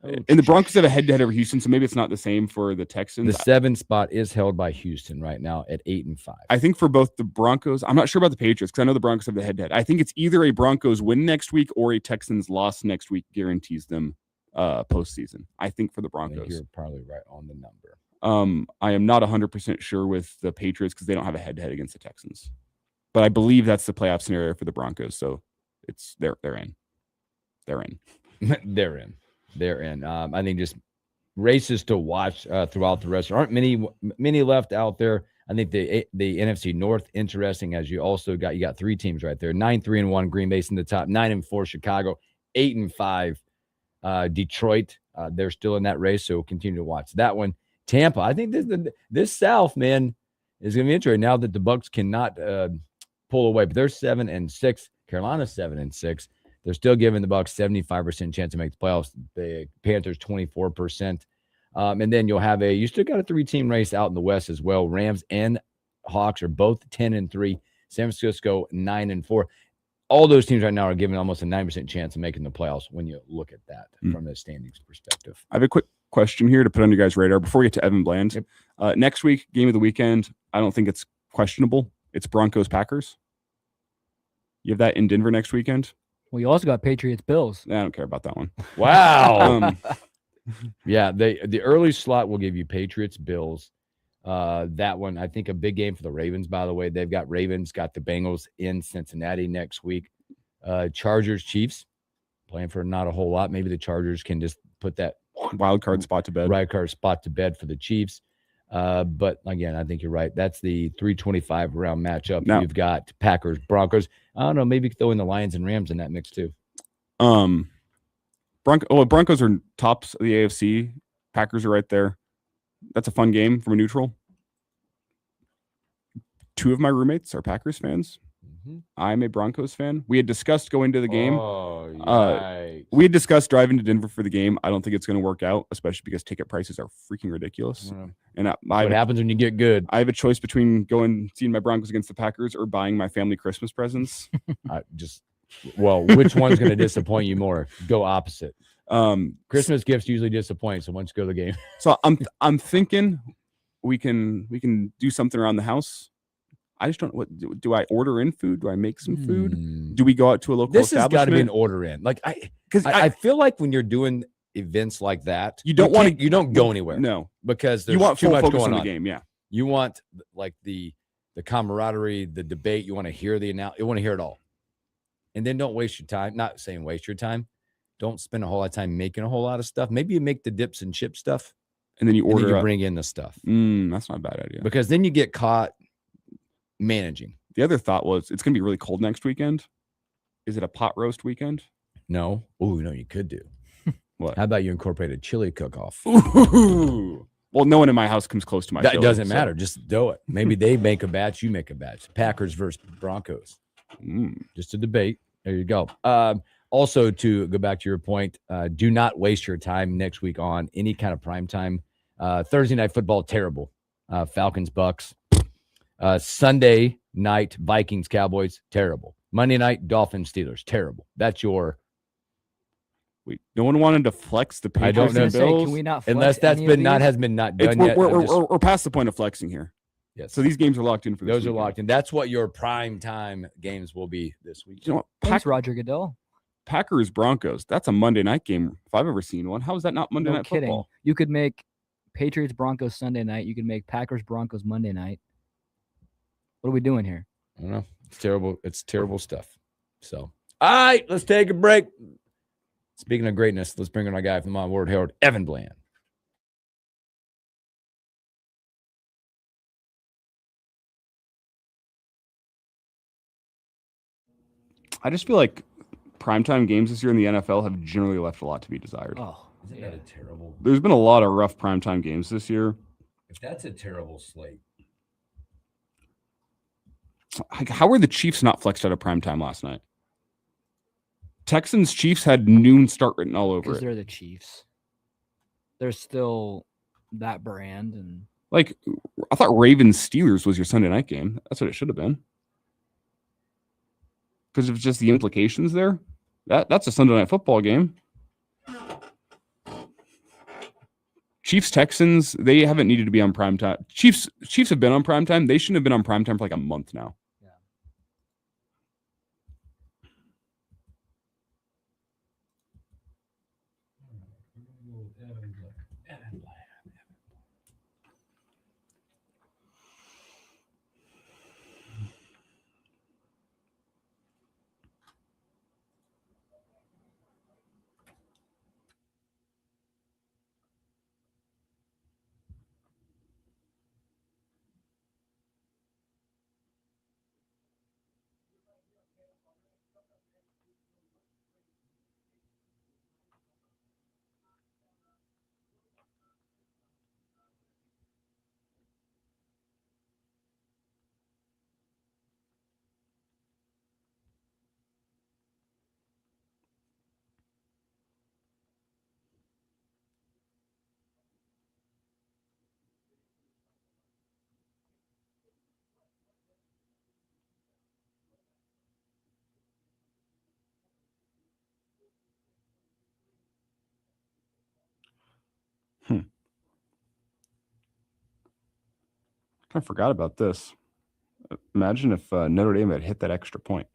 And the Broncos have a head-to-head over Houston, so maybe it's not the same for the Texans. The 7th spot is held by Houston right now at 8-5. I think for both the Broncos, I'm not sure about the Patriots because I know the Broncos have the head-to-head. I think it's either a Broncos win next week or a Texans loss next week guarantees them postseason. I think for the Broncos. You're probably right on the number. I am not 100% sure with the Patriots because they don't have a head-to-head against the Texans. But I believe that's the playoff scenario for the Broncos, so it's they're in. They're in. They're in. I think just races to watch throughout the rest. There aren't many left out there. I think the NFC North interesting, as you also got 3 teams right there. 9-3-1 Green Bay's in the top. 9-4 Chicago. 8-5 Detroit. They're still in that race, so we'll continue to watch that one. Tampa. I think this South, man, is going to be interesting now that the Bucks cannot pull away, but they're 7-6. Carolina's 7-6. They're still giving the Bucks 75% chance to make the playoffs. The Panthers 24%. And then you still got a 3-team race out in the West as well. Rams and Hawks are both 10-3. San Francisco 9-4. All those teams right now are giving almost a 9% chance of making the playoffs when you look at that from a standings perspective. I have a quick question here to put on your guys' radar before we get to Evan Bland. Yep. Next week, game of the weekend, I don't think it's questionable. It's Broncos-Packers. You have that in Denver next weekend? Well, you also got Patriots-Bills. I don't care about that one. Wow. Yeah, the early slot will give you Patriots-Bills. That one, I think a big game for the Ravens, by the way. They've got the Bengals in Cincinnati next week. Chargers-Chiefs, playing for not a whole lot. Maybe the Chargers can just put that wild card spot to bed for the Chiefs. But again, I think you're right. That's the 325 round matchup. Now, you've got Packers, Broncos. I don't know. Maybe throw in the Lions and Rams in that mix too. Broncos are tops of the AFC. Packers are right there. That's a fun game from a neutral. 2 of my roommates are Packers fans. Mm-hmm. I'm a Broncos fan. We had discussed going to the game. We had discussed driving to Denver for the game. I don't think it's going to work out, especially because ticket prices are freaking ridiculous. And what happens when you get good? I have a choice between seeing my Broncos against the Packers or buying my family Christmas presents. Which one's going to disappoint you more? Go opposite. Christmas gifts usually disappoint, so once you go to the game. So I'm thinking we can do something around the house. I just don't know. What do I order in food? Do I make some food? Do we go out to a local This has establishment? got to be an order in. Like I feel like when you're doing events like that, you don't go anywhere. No, because there's you want too full much focus going on on. the game. Yeah, you want like the camaraderie, the debate. You want to hear you want to hear it all, and then don't waste your time. Not saying waste your time. Don't spend a whole lot of time making a whole lot of stuff. Maybe you make the dips and chip stuff, and then you order. And then you bring in the stuff. That's not a bad idea. Because then you get caught managing. The other thought was it's going to be really cold next weekend. Is it a pot roast weekend? No. Oh, no, you could do. What? How about you incorporate a chili cook-off? Ooh. Well, no one in my house comes close to my That chili, doesn't matter. Just do it. Maybe they make a batch, you make a batch. Packers versus Broncos. Just a debate. There you go. Also, to go back to your point, do not waste your time next week on any kind of prime time. Thursday night football, terrible. Falcons, Bucks. Sunday night, Vikings, Cowboys, terrible. Monday night, Dolphins, Steelers, terrible. That's your. No one wanted to flex the Patriots. I don't know. Say, can we not flex unless that's any been of not these? has been not done yet. We're past the point of flexing here. Yes. So these games are locked in for this those are weekend. locked in. That's what your prime time games will be this week. You know what? Thanks, Roger Goodell. Packers Broncos. That's a Monday night game if I've ever seen one. How is that not Monday night kidding. football? You could make Patriots Broncos Sunday night. You could make Packers Broncos Monday night. What are we doing here? I don't know. It's terrible. It's terrible stuff. So, all right, let's take a break. Speaking of greatness, let's bring in our guy from the Mon Ward Herald, Evan Bland. I just feel like primetime games this year in the NFL have generally left a lot to be desired. Oh, isn't that a terrible? There's been a lot of rough primetime games this year. If that's a terrible slate. How were the Chiefs not flexed out of primetime last night? Texans Chiefs had noon start written all over Because it. they're the Chiefs. They're still that brand, and Like, I thought Ravens Steelers was your Sunday night game. That's what it should have been. Because of just the implications there. That's a Sunday night football game. Chiefs Texans, they haven't needed to be on primetime. Chiefs have been on primetime. They shouldn't have been on primetime for like a month now. I forgot about this. Imagine if Notre Dame had hit that extra point.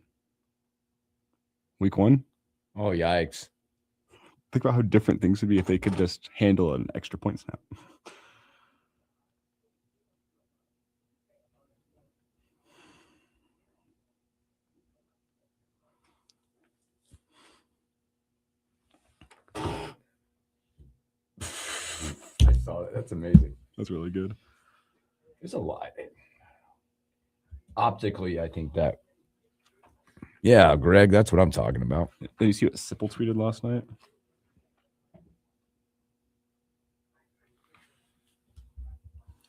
Week 1. Oh, yikes. Think about how different things would be if they could just handle an extra point snap. I saw it. That's amazing. That's really good. There's a lot. Optically, I think that. Yeah, Greg, that's what I'm talking about. Did you see what Sipple tweeted last night?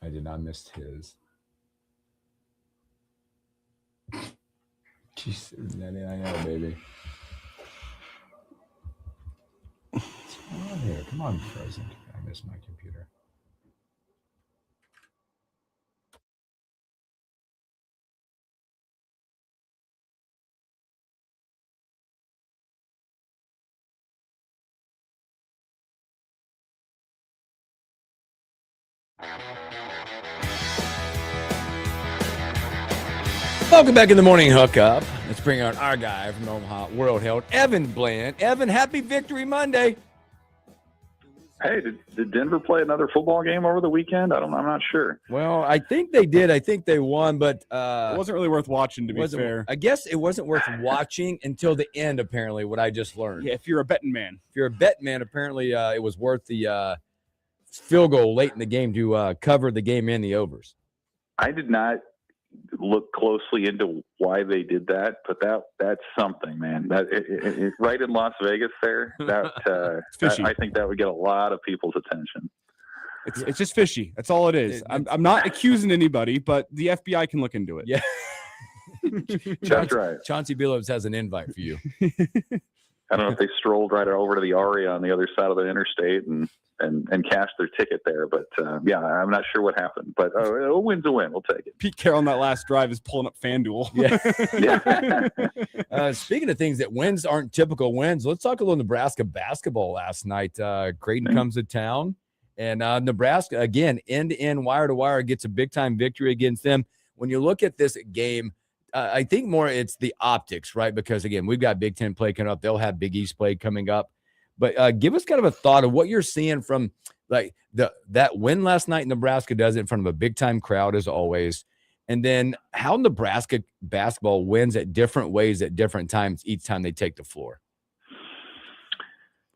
I did not miss his. Jeez, I know, baby. What's going on here? Come on, present. I missed my computer. Welcome back in the morning hookup. Let's bring out our guy from Omaha, World Health, Evan Bland. Evan, happy Victory Monday. Hey, did Denver play another football game over the weekend? I'm not sure. Well, I think they did. I think they won, but it wasn't really worth watching, to be fair. I guess it wasn't worth watching until the end, apparently, what I just learned. Yeah, if you're a betting man. If you're a betting man, apparently it was worth the field goal late in the game to cover the game and the overs. I did not look closely into why they did that, but that's something, man. That it, right in Las Vegas there, that I think that would get a lot of people's attention. It's just fishy. That's all it is. I'm not accusing anybody, but the FBI can look into it. Yeah. That's right. Chauncey Billups has an invite for you. I don't know if they strolled right over to the Aria on the other side of the interstate and cashed their ticket there. But, yeah, I'm not sure what happened. But a win's a win. We'll take it. Pete Carroll on that last drive is pulling up FanDuel. Yeah. Speaking of things that wins aren't typical wins, let's talk a little Nebraska basketball last night. Creighton comes to town. And Nebraska, again, end-to-end, wire-to-wire, gets a big-time victory against them. When you look at this game, I think more it's the optics, right? Because, again, we've got Big Ten play coming up. They'll have Big East play coming up. But give us kind of a thought of what you're seeing from, like, that win last night. Nebraska does it in front of a big-time crowd, as always. And then how Nebraska basketball wins at different ways at different times each time they take the floor.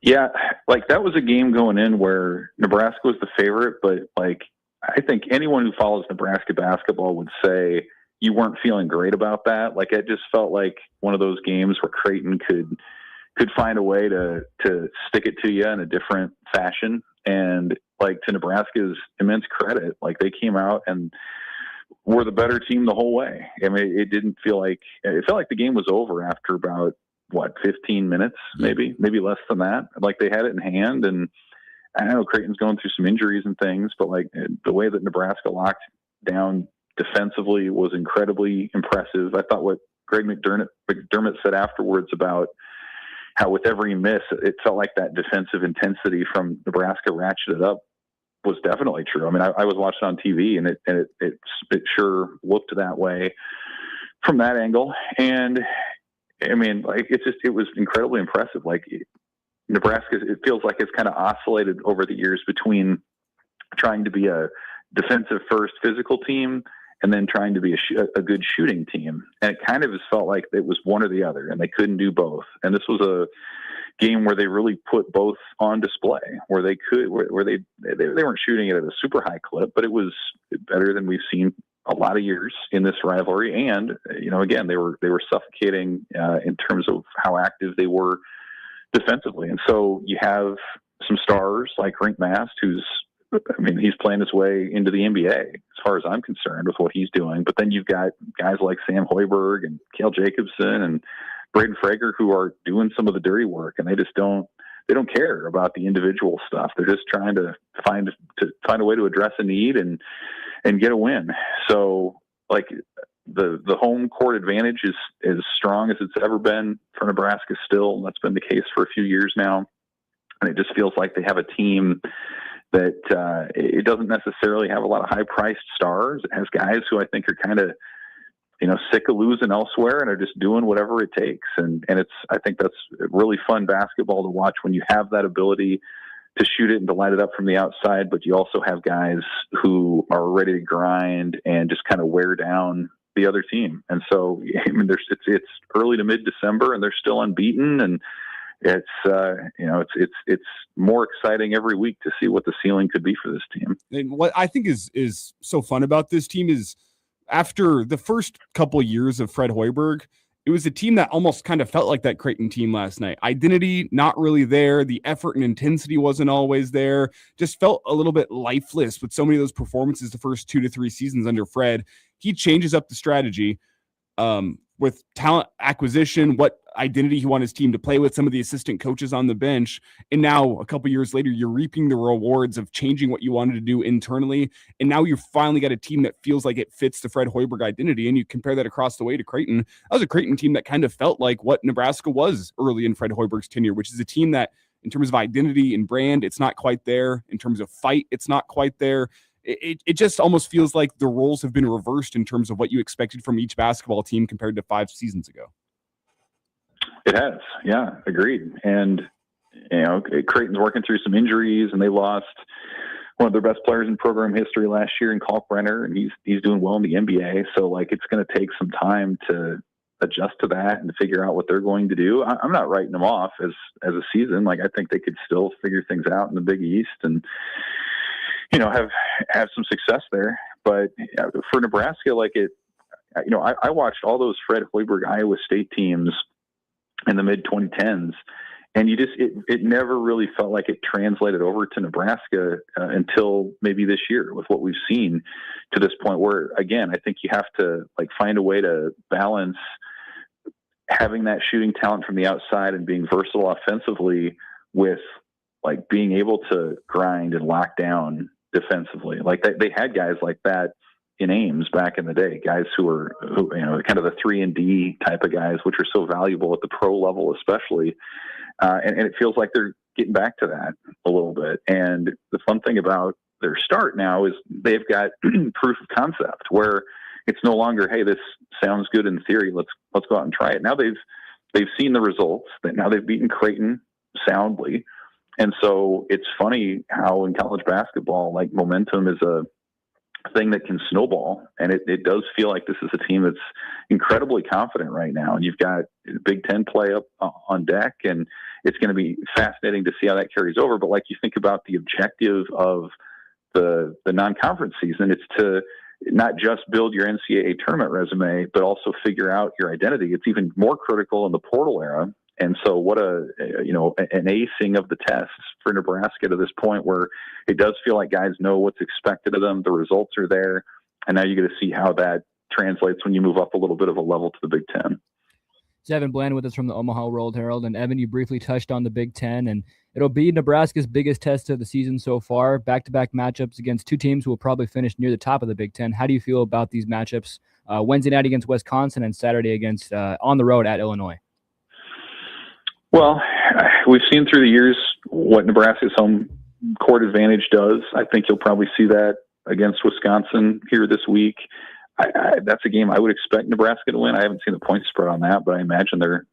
Yeah, like that was a game going in where Nebraska was the favorite, but like I think anyone who follows Nebraska basketball would say you weren't feeling great about that. Like it just felt like one of those games where Creighton could find a way to stick it to you in a different fashion. And like to Nebraska's immense credit, like they came out and were the better team the whole way. I mean, it felt like the game was over after about 15 minutes, maybe less than that. Like they had it in hand, and I know Creighton's going through some injuries and things, but like the way that Nebraska locked down defensively was incredibly impressive. I thought what Greg McDermott said afterwards about how with every miss, it felt like that defensive intensity from Nebraska ratcheted up was definitely true. I mean, I was watching on TV and it sure looked that way from that angle. And I mean, like it was incredibly impressive. Like Nebraska, it feels like it's kind of oscillated over the years between trying to be a defensive first physical team and then trying to be a good shooting team. And it kind of has felt like it was one or the other, and they couldn't do both. And this was a game where they really put both on display, where they weren't shooting it at a super high clip, but it was better than we've seen a lot of years in this rivalry. And, you know, again, they were suffocating in terms of how active they were defensively. And so you have some stars like Rink Mast, he's playing his way into the NBA as far as I'm concerned with what he's doing. But then you've got guys like Sam Hoiberg and Cale Jacobson and Braden Frager who are doing some of the dirty work, and they don't care about the individual stuff. They're just trying to find a way to address a need and get a win. So like the home court advantage is as strong as it's ever been for Nebraska still. That's been the case for a few years now. And it just feels like they have a team that it doesn't necessarily have a lot of high-priced stars. It has guys who I think are kind of, sick of losing elsewhere and are just doing whatever it takes. And I think that's really fun basketball to watch when you have that ability to shoot it and to light it up from the outside, but you also have guys who are ready to grind and just kind of wear down the other team. And so, I mean, it's early to mid-December and they're still unbeaten, and it's more exciting every week to see what the ceiling could be for this team. And what I think is so fun about this team is after the first couple of years of Fred Hoiberg, it was a team that almost kind of felt like that Creighton team last night. Identity, not really there. The effort and intensity wasn't always there. Just felt a little bit lifeless with so many of those performances the first 2 to 3 seasons under Fred. He changes up the strategy with talent acquisition, what identity he wants his team to play with, some of the assistant coaches on the bench. And now a couple years later, you're reaping the rewards of changing what you wanted to do internally. And now you've finally got a team that feels like it fits the Fred Hoiberg identity. And you compare that across the way to Creighton. That was a Creighton team that kind of felt like what Nebraska was early in Fred Hoiberg's tenure, which is a team that in terms of identity and brand, it's not quite there. In terms of fight, it's not quite there. It just almost feels like the roles have been reversed in terms of what you expected from each basketball team compared to 5 seasons ago. It has. Yeah, agreed. And, Creighton's working through some injuries, and they lost one of their best players in program history last year in Kalkbrenner, and he's doing well in the NBA. So, it's going to take some time to adjust to that and to figure out what they're going to do. I'm not writing them off as a season. I think they could still figure things out in the Big East and, have some success there. But for Nebraska, I watched all those Fred Hoiberg Iowa State teams in the mid 2010s, and it never really felt like it translated over to Nebraska until maybe this year with what we've seen to this point where, again, I think you have to find a way to balance having that shooting talent from the outside and being versatile offensively with being able to grind and lock down defensively. They had guys like that in Ames back in the day, guys who kind of the 3-and-D type of guys, which are so valuable at the pro level, especially. And it feels like they're getting back to that a little bit. And the fun thing about their start now is they've got proof of concept where it's no longer, hey, this sounds good in theory. Let's go out and try it. Now they've seen the results. That now they've beaten Creighton soundly. And so it's funny how in college basketball, momentum is a thing that can snowball. And it does feel like this is a team that's incredibly confident right now. And you've got Big Ten play up on deck, and it's going to be fascinating to see how that carries over. But you think about the objective of the non-conference season, it's to not just build your NCAA tournament resume, but also figure out your identity. It's even more critical in the portal era. And so what an acing of the tests for Nebraska to this point where it does feel like guys know what's expected of them. The results are there. And now you get to see how that translates when you move up a little bit of a level to the Big Ten. It's Evan Bland with us from the Omaha World Herald. And Evan, you briefly touched on the Big Ten, and it'll be Nebraska's biggest test of the season so far. Back-to-back matchups against 2 teams who will probably finish near the top of the Big Ten. How do you feel about these matchups? Wednesday night against Wisconsin and Saturday against on the road at Illinois. Well, we've seen through the years what Nebraska's home court advantage does. I think you'll probably see that against Wisconsin here this week. That's a game I would expect Nebraska to win. I haven't seen the point spread on that, but I imagine they're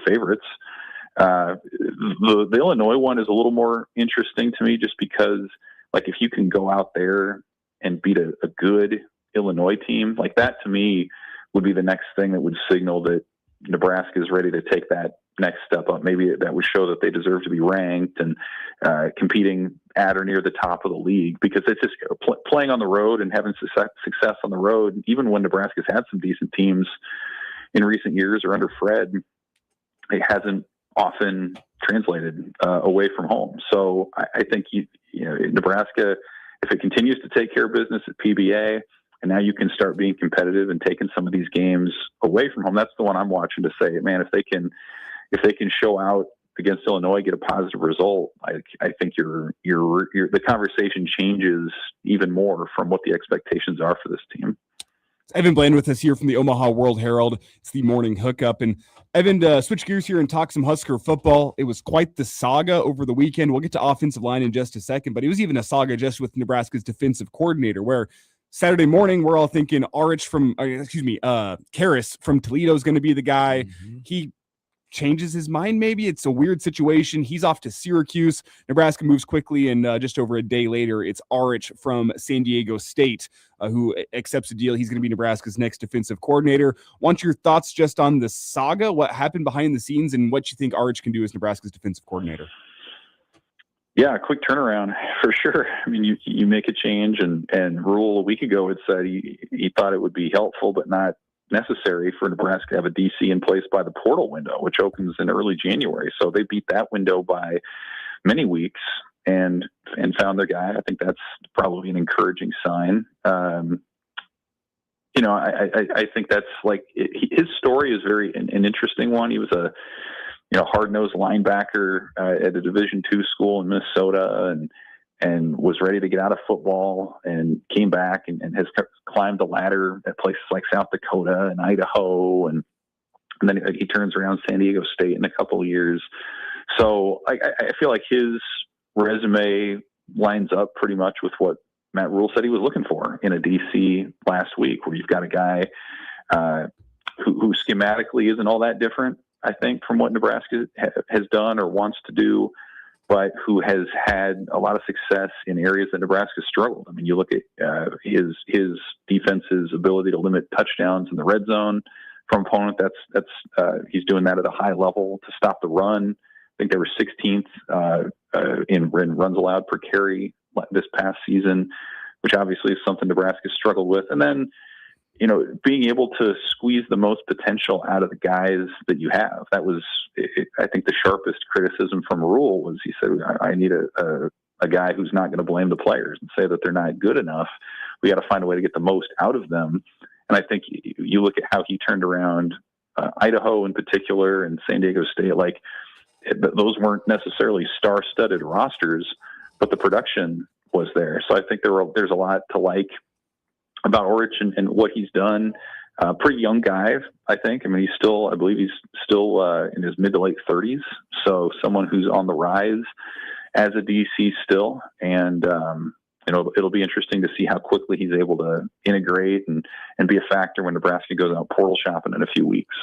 favorites. The Illinois one is a little more interesting to me just because, if you can go out there and beat a good Illinois team, that to me would be the next thing that would signal that Nebraska is ready to take that next step up. Maybe that would show that they deserve to be ranked and competing at or near the top of the league, because it's just playing on the road and having success on the road. Even when Nebraska's had some decent teams in recent years or under Fred, it hasn't often translated away from home. So I think Nebraska, if it continues to take care of business at PBA, and now you can start being competitive and taking some of these games away from home. That's the one I'm watching to say, man, if they can show out against Illinois, get a positive result, I think the conversation changes even more from what the expectations are for this team. Evan Bland with us here from the Omaha World Herald. It's the morning hookup. And Evan, switch gears here and talk some Husker football. It was quite the saga over the weekend. We'll get to offensive line in just a second, but it was even a saga just with Nebraska's defensive coordinator, where Saturday morning we're all thinking Karras from Toledo is going to be the guy. Mm-hmm. He changes his mind. Maybe it's a weird situation. He's off to Syracuse. Nebraska moves quickly, and just over a day later, it's Karras from San Diego State who accepts a deal. He's going to be Nebraska's next defensive coordinator. Want your thoughts just on the saga, what happened behind the scenes, and what you think Karras can do as Nebraska's defensive coordinator? Yeah, quick turnaround for sure. I mean, you make a change, and Rule a week ago had said he thought it would be helpful, but not necessary for Nebraska to have a DC in place by the portal window, which opens in early January. So they beat that window by many weeks and found their guy. I think that's probably an encouraging sign. I think that's like his story is an interesting one. He was a hard-nosed linebacker at a Division II school in Minnesota, and was ready to get out of football, and came back and has climbed the ladder at places like South Dakota and Idaho. And then he turns around San Diego State in a couple of years. So I feel like his resume lines up pretty much with what Matt Rule said he was looking for in a DC last week, where you've got a guy who schematically isn't all that different, I think, from what Nebraska has done or wants to do, but who has had a lot of success in areas that Nebraska struggled. I mean, you look at his defense's ability to limit touchdowns in the red zone from opponent. That's he's doing that at a high level to stop the run. I think they were 16th in runs allowed per carry this past season, which obviously is something Nebraska struggled with. And then, being able to squeeze the most potential out of the guys that you have. That was, I think, the sharpest criticism from Rule was he said, I need a guy who's not going to blame the players and say that they're not good enough. We got to find a way to get the most out of them. And I think you look at how he turned around Idaho in particular and San Diego State, like those weren't necessarily star-studded rosters, but the production was there. So I think there's a lot to like about Karras and what he's done. Pretty young guy, I think. I mean, I believe he's still in his mid to late 30s. So someone who's on the rise as a DC still. And, it'll be interesting to see how quickly he's able to integrate and be a factor when Nebraska goes out portal shopping in a few weeks.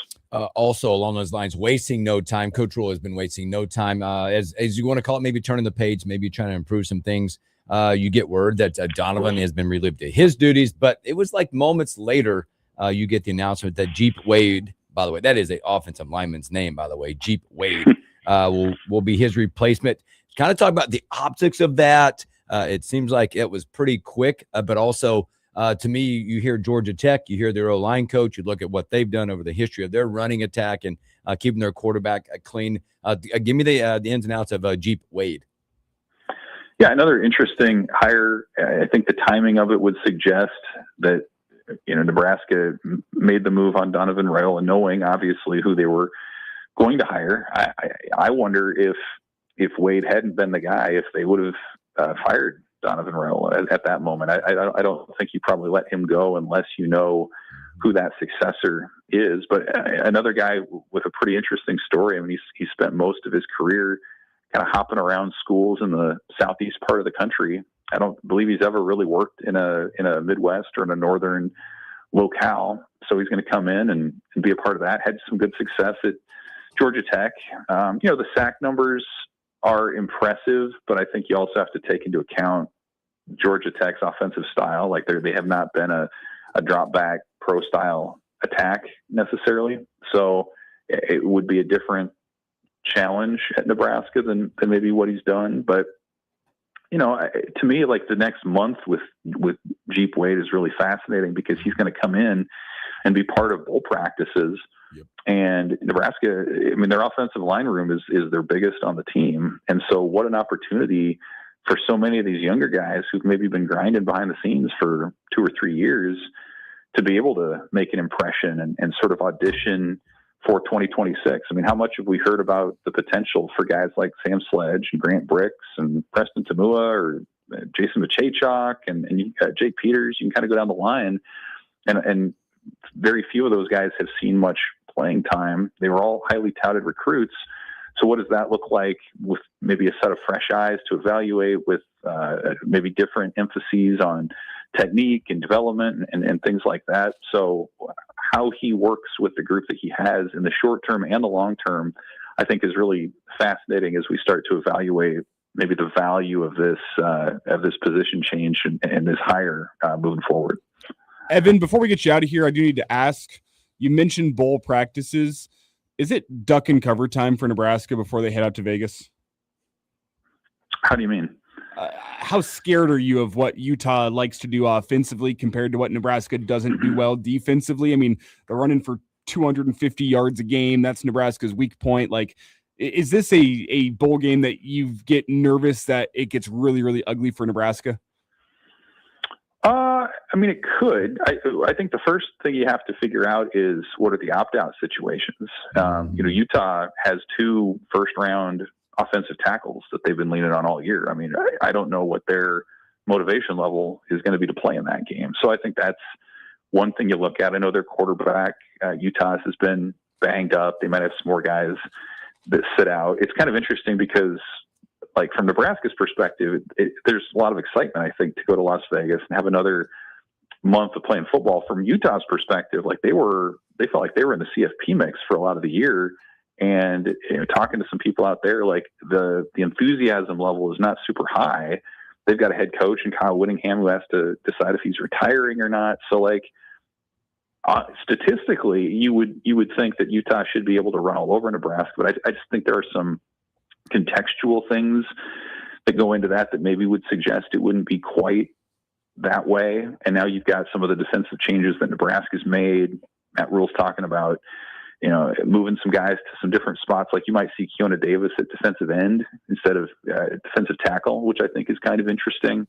Also along those lines, wasting no time. Coach Rule has been wasting no time. As you want to call it, maybe turning the page, maybe trying to improve some things. You get word that Donovan has been relieved to his duties, but it was like moments later, you get the announcement that Jeep Wade, by the way, that is an offensive lineman's name, by the way, Jeep Wade, will be his replacement. Kind of talk about the optics of that. It seems like it was pretty quick, but also to me, you hear Georgia Tech, you hear their O-line coach, you look at what they've done over the history of their running attack and keeping their quarterback clean. Give me the ins and outs of Jeep Wade. Yeah, another interesting hire. I think the timing of it would suggest that Nebraska made the move on Donovan Rail, and knowing obviously who they were going to hire. I wonder if Wade hadn't been the guy, if they would have fired Donovan Rail at that moment. I don't think you probably let him go unless you know who that successor is. But another guy with a pretty interesting story. I mean, he spent most of his career kind of hopping around schools in the southeast part of the country. I don't believe he's ever really worked in a Midwest or in a northern locale. So he's going to come in and be a part of that. Had some good success at Georgia Tech. The sack numbers are impressive, but I think you also have to take into account Georgia Tech's offensive style. Like they have not been a drop back pro style attack necessarily. So it would be a different challenge at Nebraska than maybe what he's done. But, to me, like the next month with Jeep Wade is really fascinating because he's going to come in and be part of bowl practices. Yep. And Nebraska, I mean, their offensive line room is their biggest on the team. And so what an opportunity for so many of these younger guys who've maybe been grinding behind the scenes for 2 or 3 years to be able to make an impression and sort of audition for 2026. I mean, how much have we heard about the potential for guys like Sam Sledge and Grant Bricks and Preston Tamua or Jason Machachok and Jake Peters? You can kind of go down the line. And very few of those guys have seen much playing time. They were all highly touted recruits. So what does that look like with maybe a set of fresh eyes to evaluate, with maybe different emphases on technique and development and things like that? So how he works with the group that he has in the short term and the long term, I think is really fascinating as we start to evaluate maybe the value of this position change and this hire moving forward. Evan, before we get you out of here, I do need to ask, you mentioned bowl practices. Is it duck and cover time for Nebraska before they head out to Vegas? How do you mean? How scared are you of what Utah likes to do offensively compared to what Nebraska doesn't do well defensively? I mean, they're running for 250 yards a game. That's Nebraska's weak point. Like, is this a bowl game that you get nervous that it gets really, really ugly for Nebraska? I mean, it could. I think the first thing you have to figure out is what are the opt-out situations. Utah has 2 first-round offensive tackles that they've been leaning on all year. I mean, I don't know what their motivation level is going to be to play in that game. So I think that's one thing you look at. I know their quarterback, Utah, has been banged up. They might have some more guys that sit out. It's kind of interesting because, like, from Nebraska's perspective, there's a lot of excitement, I think, to go to Las Vegas and have another month of playing football. From Utah's perspective, like, they felt like they were in the CFP mix for a lot of the year. And talking to some people out there, like, the enthusiasm level is not super high. They've got a head coach in Kyle Whittingham who has to decide if he's retiring or not. So, like, statistically, you would think that Utah should be able to run all over Nebraska, but I just think there are some contextual things that go into that maybe would suggest it wouldn't be quite that way. And now you've got some of the defensive changes that Nebraska's made. Matt Rule's talking about, moving some guys to some different spots. Like, you might see Keona Davis at defensive end instead of defensive tackle, which I think is kind of interesting.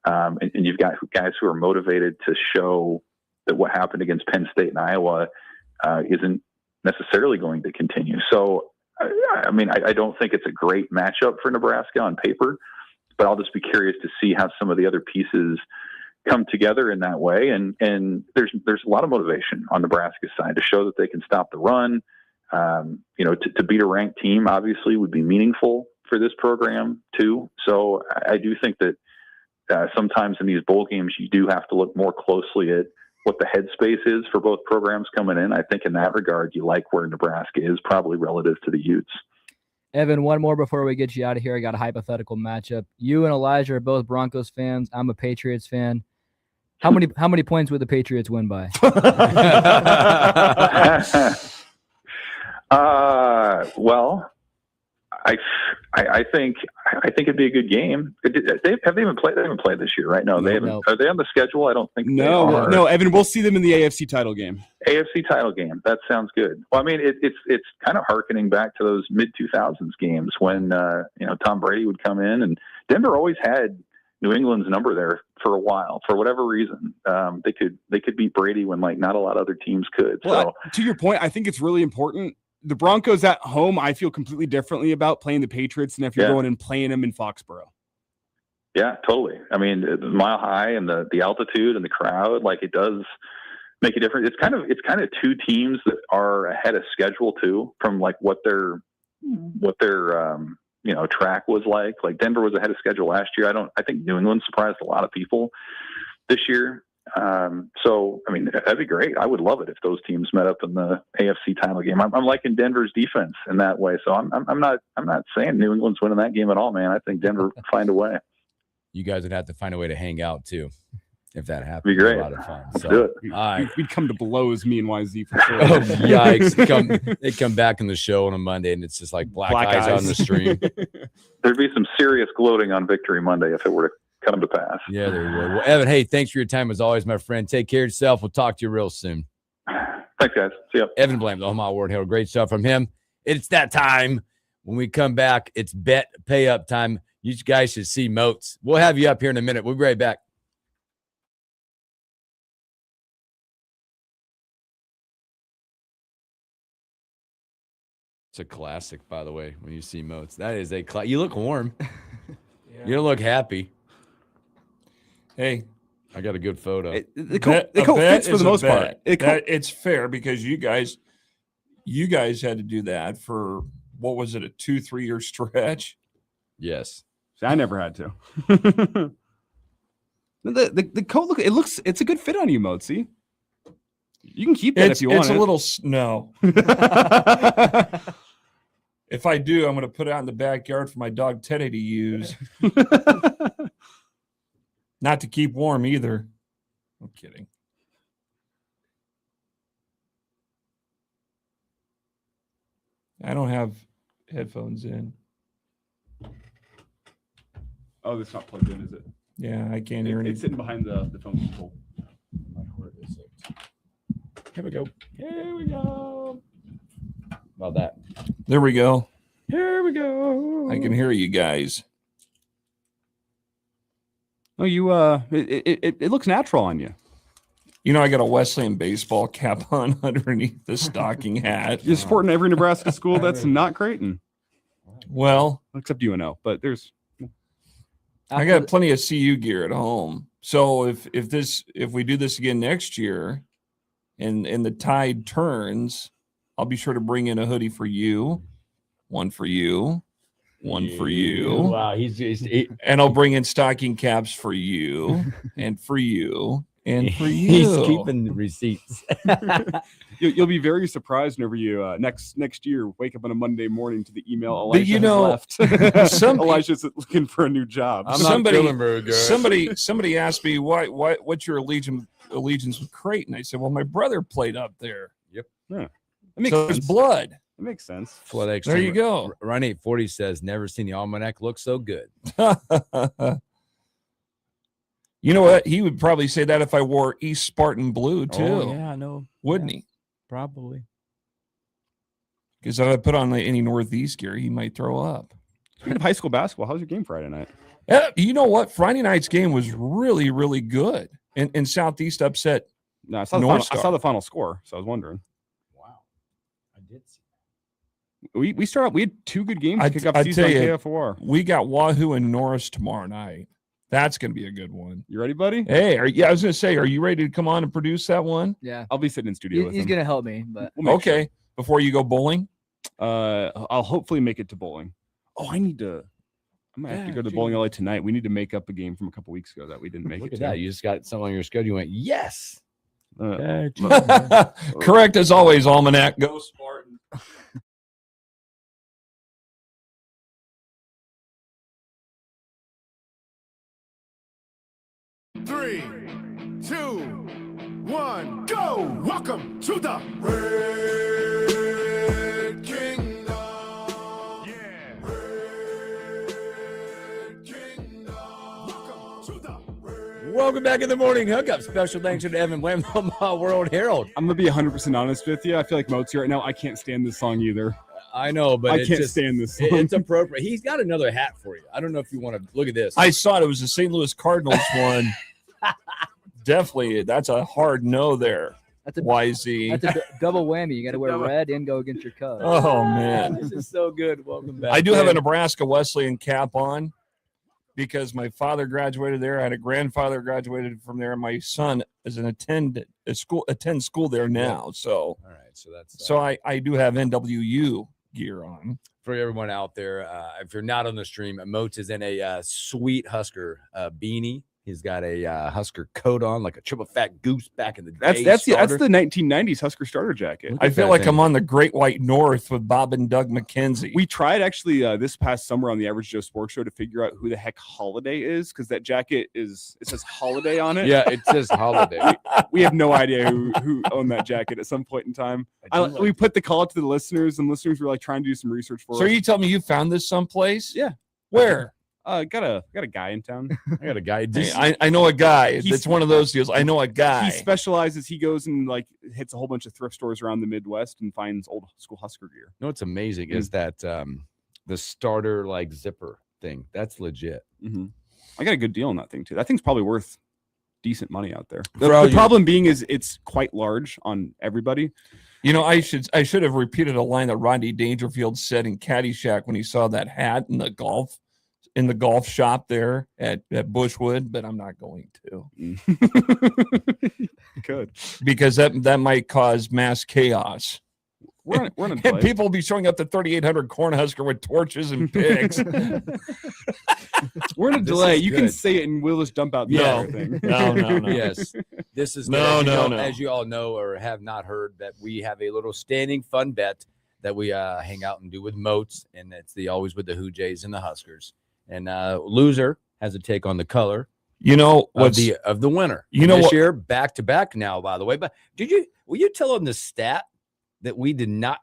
And you've got guys who are motivated to show that what happened against Penn State and Iowa isn't necessarily going to continue. So, I mean, I don't think it's a great matchup for Nebraska on paper, but I'll just be curious to see how some of the other pieces come together in that way. And there's a lot of motivation on Nebraska's side to show that they can stop the run. To beat a ranked team obviously would be meaningful for this program too. So I do think that sometimes in these bowl games, you do have to look more closely at what the headspace is for both programs coming in. I think in that regard, you like where Nebraska is probably relative to the Utes. Evan, one more before we get you out of here. I got a hypothetical matchup. You and Elijah are both Broncos fans. I'm a Patriots fan. How many points would the Patriots win by? Well, I think it'd be a good game. Have they even played? They haven't played this year, right? No, they haven't. No. Are they on the schedule? I don't think. No, Evan. We'll see them in the AFC title game. AFC title game. That sounds good. Well, I mean, it's kind of hearkening back to those mid-2000s games when Tom Brady would come in, and Denver always had New England's number there for a while for whatever reason. They could beat Brady when, like, not a lot of other teams could. Well, so to your point, I think it's really important. The Broncos at home, I feel completely differently about playing the Patriots than if you're going and playing them in Foxborough. Yeah, totally. I mean, the Mile High and the altitude and the crowd, like, it does make a difference. It's kind of 2 teams that are ahead of schedule too, from like what their track was like. Like, Denver was ahead of schedule last year. I think New England surprised a lot of people this year. So, I mean, that'd be great. I would love it if those teams met up in the AFC title game. I'm liking Denver's defense in that way. So I'm not saying New England's winning that game at all, man. I think Denver will find a way. You guys would have to find a way to hang out too, if that happened. Be great. A lot of fun. So, do it. All right. We'd come to blows, me and YZ for sure. Oh, yikes. They come back in the show on a Monday and it's just like black eyes on the stream. There'd be some serious gloating on Victory Monday if it were to come to pass. Yeah, there would. Well, Evan, hey, thanks for your time as always, my friend. Take care of yourself. We'll talk to you real soon. Thanks, guys. See ya. Evan Blam, the Omaha Ward Herald. Great stuff from him. It's that time. When we come back, it's bet pay up time. You guys should see Moats. We'll have you up here in a minute. We'll be right back. It's a classic, by the way, when you see Moats. That is a classic. You look warm. You don't look happy. Hey, I got a good photo. The coat fits for the most part. It's fair because you guys had to do that for what was it, a 2-3 year stretch? Yes. I never had to. the coat it's a good fit on you, Mozi. You can keep that if you want. It's a little no. If I do, I'm going to put it out in the backyard for my dog Teddy to use. Not to keep warm either. I'm kidding. I don't have headphones in. Oh, it's not plugged in, is it? Yeah, I can't hear anything. It's sitting behind the phone control. Here we go. Here we go. About that. There we go. Here we go. I can hear you guys. Oh, it looks natural on you. You know, I got a Wesleyan baseball cap on underneath the stocking hat. You're sporting every Nebraska school that's not Creighton. Well, except UNO, but there's. I got plenty of CU gear at home. So if we do this again next year, and the tide turns, I'll be sure to bring in a hoodie for you, one for you, one for you. Wow, and I'll bring in stocking caps for you, and for you, and for you. He's keeping the receipts. You'll be very surprised whenever you next year wake up on a Monday morning to the email But Elijah you know, has left. Elijah's looking for a new job. Somebody asked me what's your allegiance with Creighton. I said, well, my brother played up there. Yep. Yeah. There's blood. That makes sense. Flood extra. There you go. Run 840 says, never seen the almanac look so good. You know what? He would probably say that if I wore East Spartan blue too. Oh, yeah, I know. Wouldn't he? Probably. Because if I put on any Northeast gear, he might throw up. Speaking of high school basketball, how's your game Friday night? You know what? Friday night's game was really, really good. And Southeast upset. No, I saw the final score, so I was wondering. Wow. I did see that. We had two good games to kick off season on KFOR. We got Wahoo and Norris tomorrow night. That's going to be a good one. You ready, buddy? Hey, I was going to say, are you ready to come on and produce that one? Yeah. I'll be sitting in studio with him. He's going to help me. But okay. Sure. Before you go bowling? I'll hopefully make it to bowling. Oh, I might have to go to bowling alley tonight. We need to make up a game from a couple weeks ago that we didn't make Look it at to. that. You just got something on your schedule. You went, yes. Correct as always, Almanac. Go Spartan. 3, 2, 1, go! Welcome to the Red Kingdom. Yeah. Red Kingdom. Welcome to the Welcome back in the morning hookup. Special thanks to Evan Blam, the Omaha World Herald. I'm going to be 100% honest with you. I feel like Mozi right now. I can't stand this song either. I know, but I can't stand this song. It's appropriate. He's got another hat for you. I don't know if you want to look at this. I saw it was the St. Louis Cardinals one. Definitely, that's a hard no there. That's a YZ. That's a double whammy. You got to wear red and go against your Cubs. Oh man, this is so good. Welcome back. I do have a Nebraska Wesleyan cap on because my father graduated there. I had a grandfather graduated from there. My son is attend school there now. So all right, so that's so I do have NWU gear on. For everyone out there, if you're not on the stream, Moats is in a sweet Husker beanie. He's got a Husker coat on, like a triple fat goose back in the day. That's the 1990s Husker starter jacket. I feel like I'm on the Great White North with Bob and Doug McKenzie. We tried actually this past summer on the Average Joe Sports Show to figure out who the heck Holiday is, because that jacket it says Holiday on it. Yeah, it says Holiday. We have no idea who owned that jacket at some point in time. We put the call out to the listeners, and listeners were like trying to do some research for us. So you tell me you found this someplace? Yeah. Where? Got a guy in town. I got a guy. I know a guy. It's one of those deals. I know a guy. He specializes. He goes and like hits a whole bunch of thrift stores around the Midwest and finds old school Husker gear. You know what's amazing is that the starter like zipper thing. That's legit. Mm-hmm. I got a good deal on that thing too. That thing's probably worth decent money out there. The problem being is it's quite large on everybody. You know, I should have repeated a line that Rodney Dangerfield said in Caddyshack when he saw that hat in the golf in the golf shop there at Bushwood, but I'm not going to. Good. Because that might cause mass chaos. We're on a And delay. people will be showing up to 3,800 Cornhusker with torches and pigs. We're in a This delay. is You can good. say it and we'll just dump out the No. other thing. No. Yes, this is good. No, As you no, know- no. As you all know or have not heard, that we have a little standing fun bet that we hang out and do with Moats, and it's always with the Who Jays and the Huskers. And loser has a take on the color. You know of what's the winner. You know this what- year back to back now. By the way, but will you tell them the stat that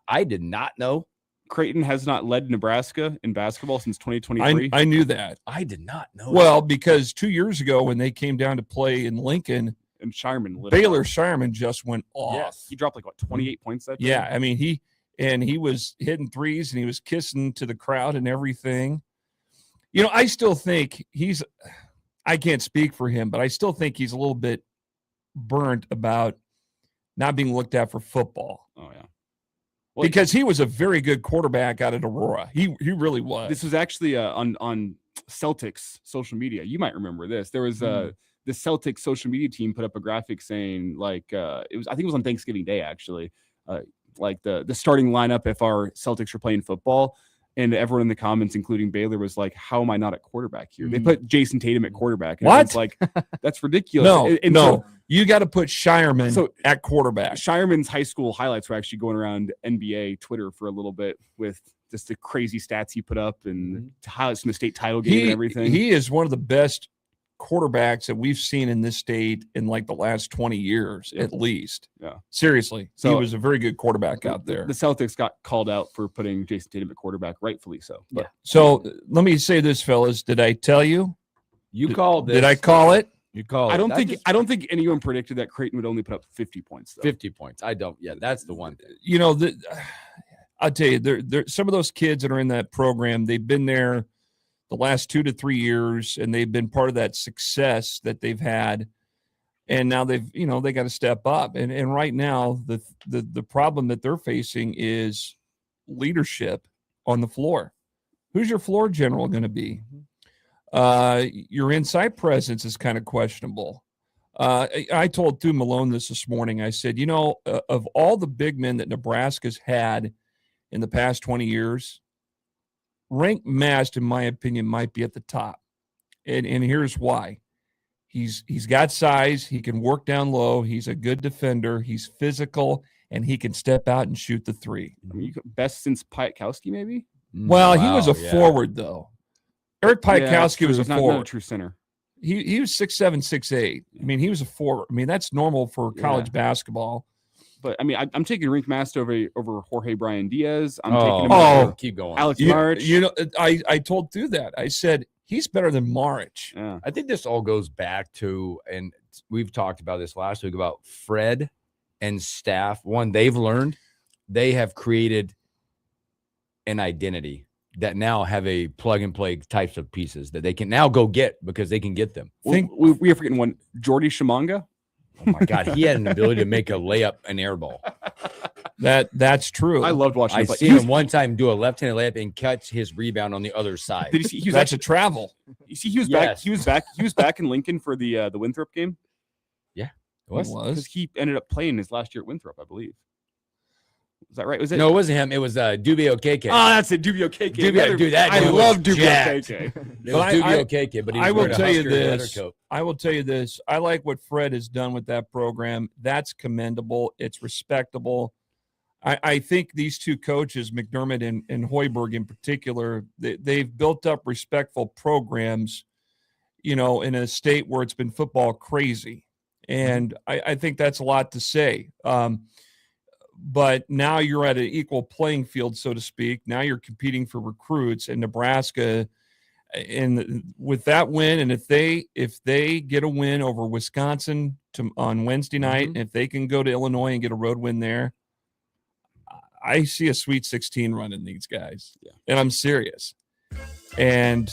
I did not know? Creighton has not led Nebraska in basketball since 2023. I knew that. I did not know. Well, because 2 years ago when they came down to play in Lincoln, and Shireman lit Baylor up. Shireman just went off. Yes, he dropped like 28 points that day. Yeah, I mean he was hitting threes and he was kissing to the crowd and everything. You know, I still think I can't speak for him, but I still think he's a little bit burnt about not being looked at for football. Oh yeah. Because he was a very good quarterback out at Aurora. He really was. This was actually on Celtics social media. You might remember this. There was the Celtics social media team put up a graphic saying I think it was on Thanksgiving Day actually, like the starting lineup if our Celtics were playing football, and everyone in the comments, including Baylor, was like, "How am I not at quarterback here?" They put Jason Tatum at quarterback. And What? It's like that's ridiculous. No, And no. so- You got to put Shireman at quarterback. Shireman's high school highlights were actually going around NBA Twitter for a little bit with just the crazy stats he put up and highlights from the state title game and everything. He is one of the best quarterbacks that we've seen in this state in like the last 20 years, at least. Yeah. Seriously. So- he was a very good quarterback out there. The Celtics got called out for putting Jason Tatum at quarterback, rightfully so. But So let me say this, fellas. Did I tell you? You called this. Did I call it? You called I it. don't That's think just- I don't think anyone predicted that Creighton would only put up 50 points. Though. 50 points. I don't. Yeah, that's the one thing. You know, I'll tell you, there some of those kids that are in that program, they've been there the last 2 to 3 years, and they've been part of that success that they've had. And now they got to step up. And right now, the problem that they're facing is leadership on the floor. Who's your floor general going to be? Your inside presence is kind of questionable. I told Thu Malone this morning. I said, of all the big men that Nebraska's had in the past 20 years, Rank Mast, in my opinion, might be at the top. And here's why. He's got size. He can work down low. He's a good defender. He's physical, and he can step out and shoot the three. I mean, best since Piatkowski, maybe. Well, he was a forward, though. Eric Piatkowski was a not forward. a true center. He was 6'7", 6'8". I mean, he was a forward. I mean, that's normal for college basketball. But I mean, I'm taking Rink Mast over Jorge Brian Diaz. I'm Oh, taking him oh, over keep going. Alex You, March. you know, I told Thu that. I said he's better than March. Yeah. I think this all goes back to, and we've talked about this last week, about Fred and staff. One, they've learned, they have created an identity that now have a plug and play types of pieces that they can now go get because they can get them. We are forgetting one, Jordy Shimanga. Oh my God, he had an ability to make a layup and air ball. That's true. I loved watching. I him play. seen him one time do a left-handed layup and catch his rebound on the other side. Did you see? He was That's actually, a travel. You see, he was Yes. back. He was back. He was back in Lincoln for the Winthrop game. Yeah, Was? Because he ended up playing his last year at Winthrop, I believe. Is that right? Was it? No, it wasn't him. It was Dubio KK. Oh, that's it. Dubio KK. Dubio, dude, that I dude love was Dubio jacked. KK. It But was Dubio KK, but he was I will wearing a tell you Husker leather this. coat. I will tell you this. I like what Fred has done with that program. That's commendable. It's respectable. I think these two coaches, McDermott and Hoiberg in particular, they've built up respectful programs, in a state where it's been football crazy. And I think that's a lot to say. But now you're at an equal playing field, so to speak. Now you're competing for recruits, and Nebraska, and with that win, and if they get a win over Wisconsin on Wednesday night, and if they can go to Illinois and get a road win there, I see a Sweet 16 run in these guys, and I'm serious. And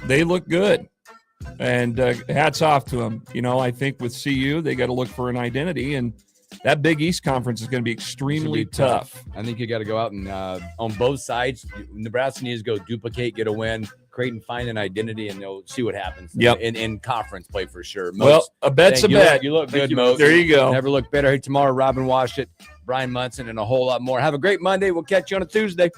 they look good, and hats off to them. I think with CU, they got to look for an identity, and that Big East Conference is going to be extremely tough. I think you got to go out and on both sides. Nebraska needs to go duplicate, get a win. Creighton find an identity, and they'll see what happens. Yep. In conference play for sure. Well, a bet's a bet. You look good, Mo. There you go. Never look better. Hey, tomorrow, Robin Washit, Brian Munson, and a whole lot more. Have a great Monday. We'll catch you on a Tuesday.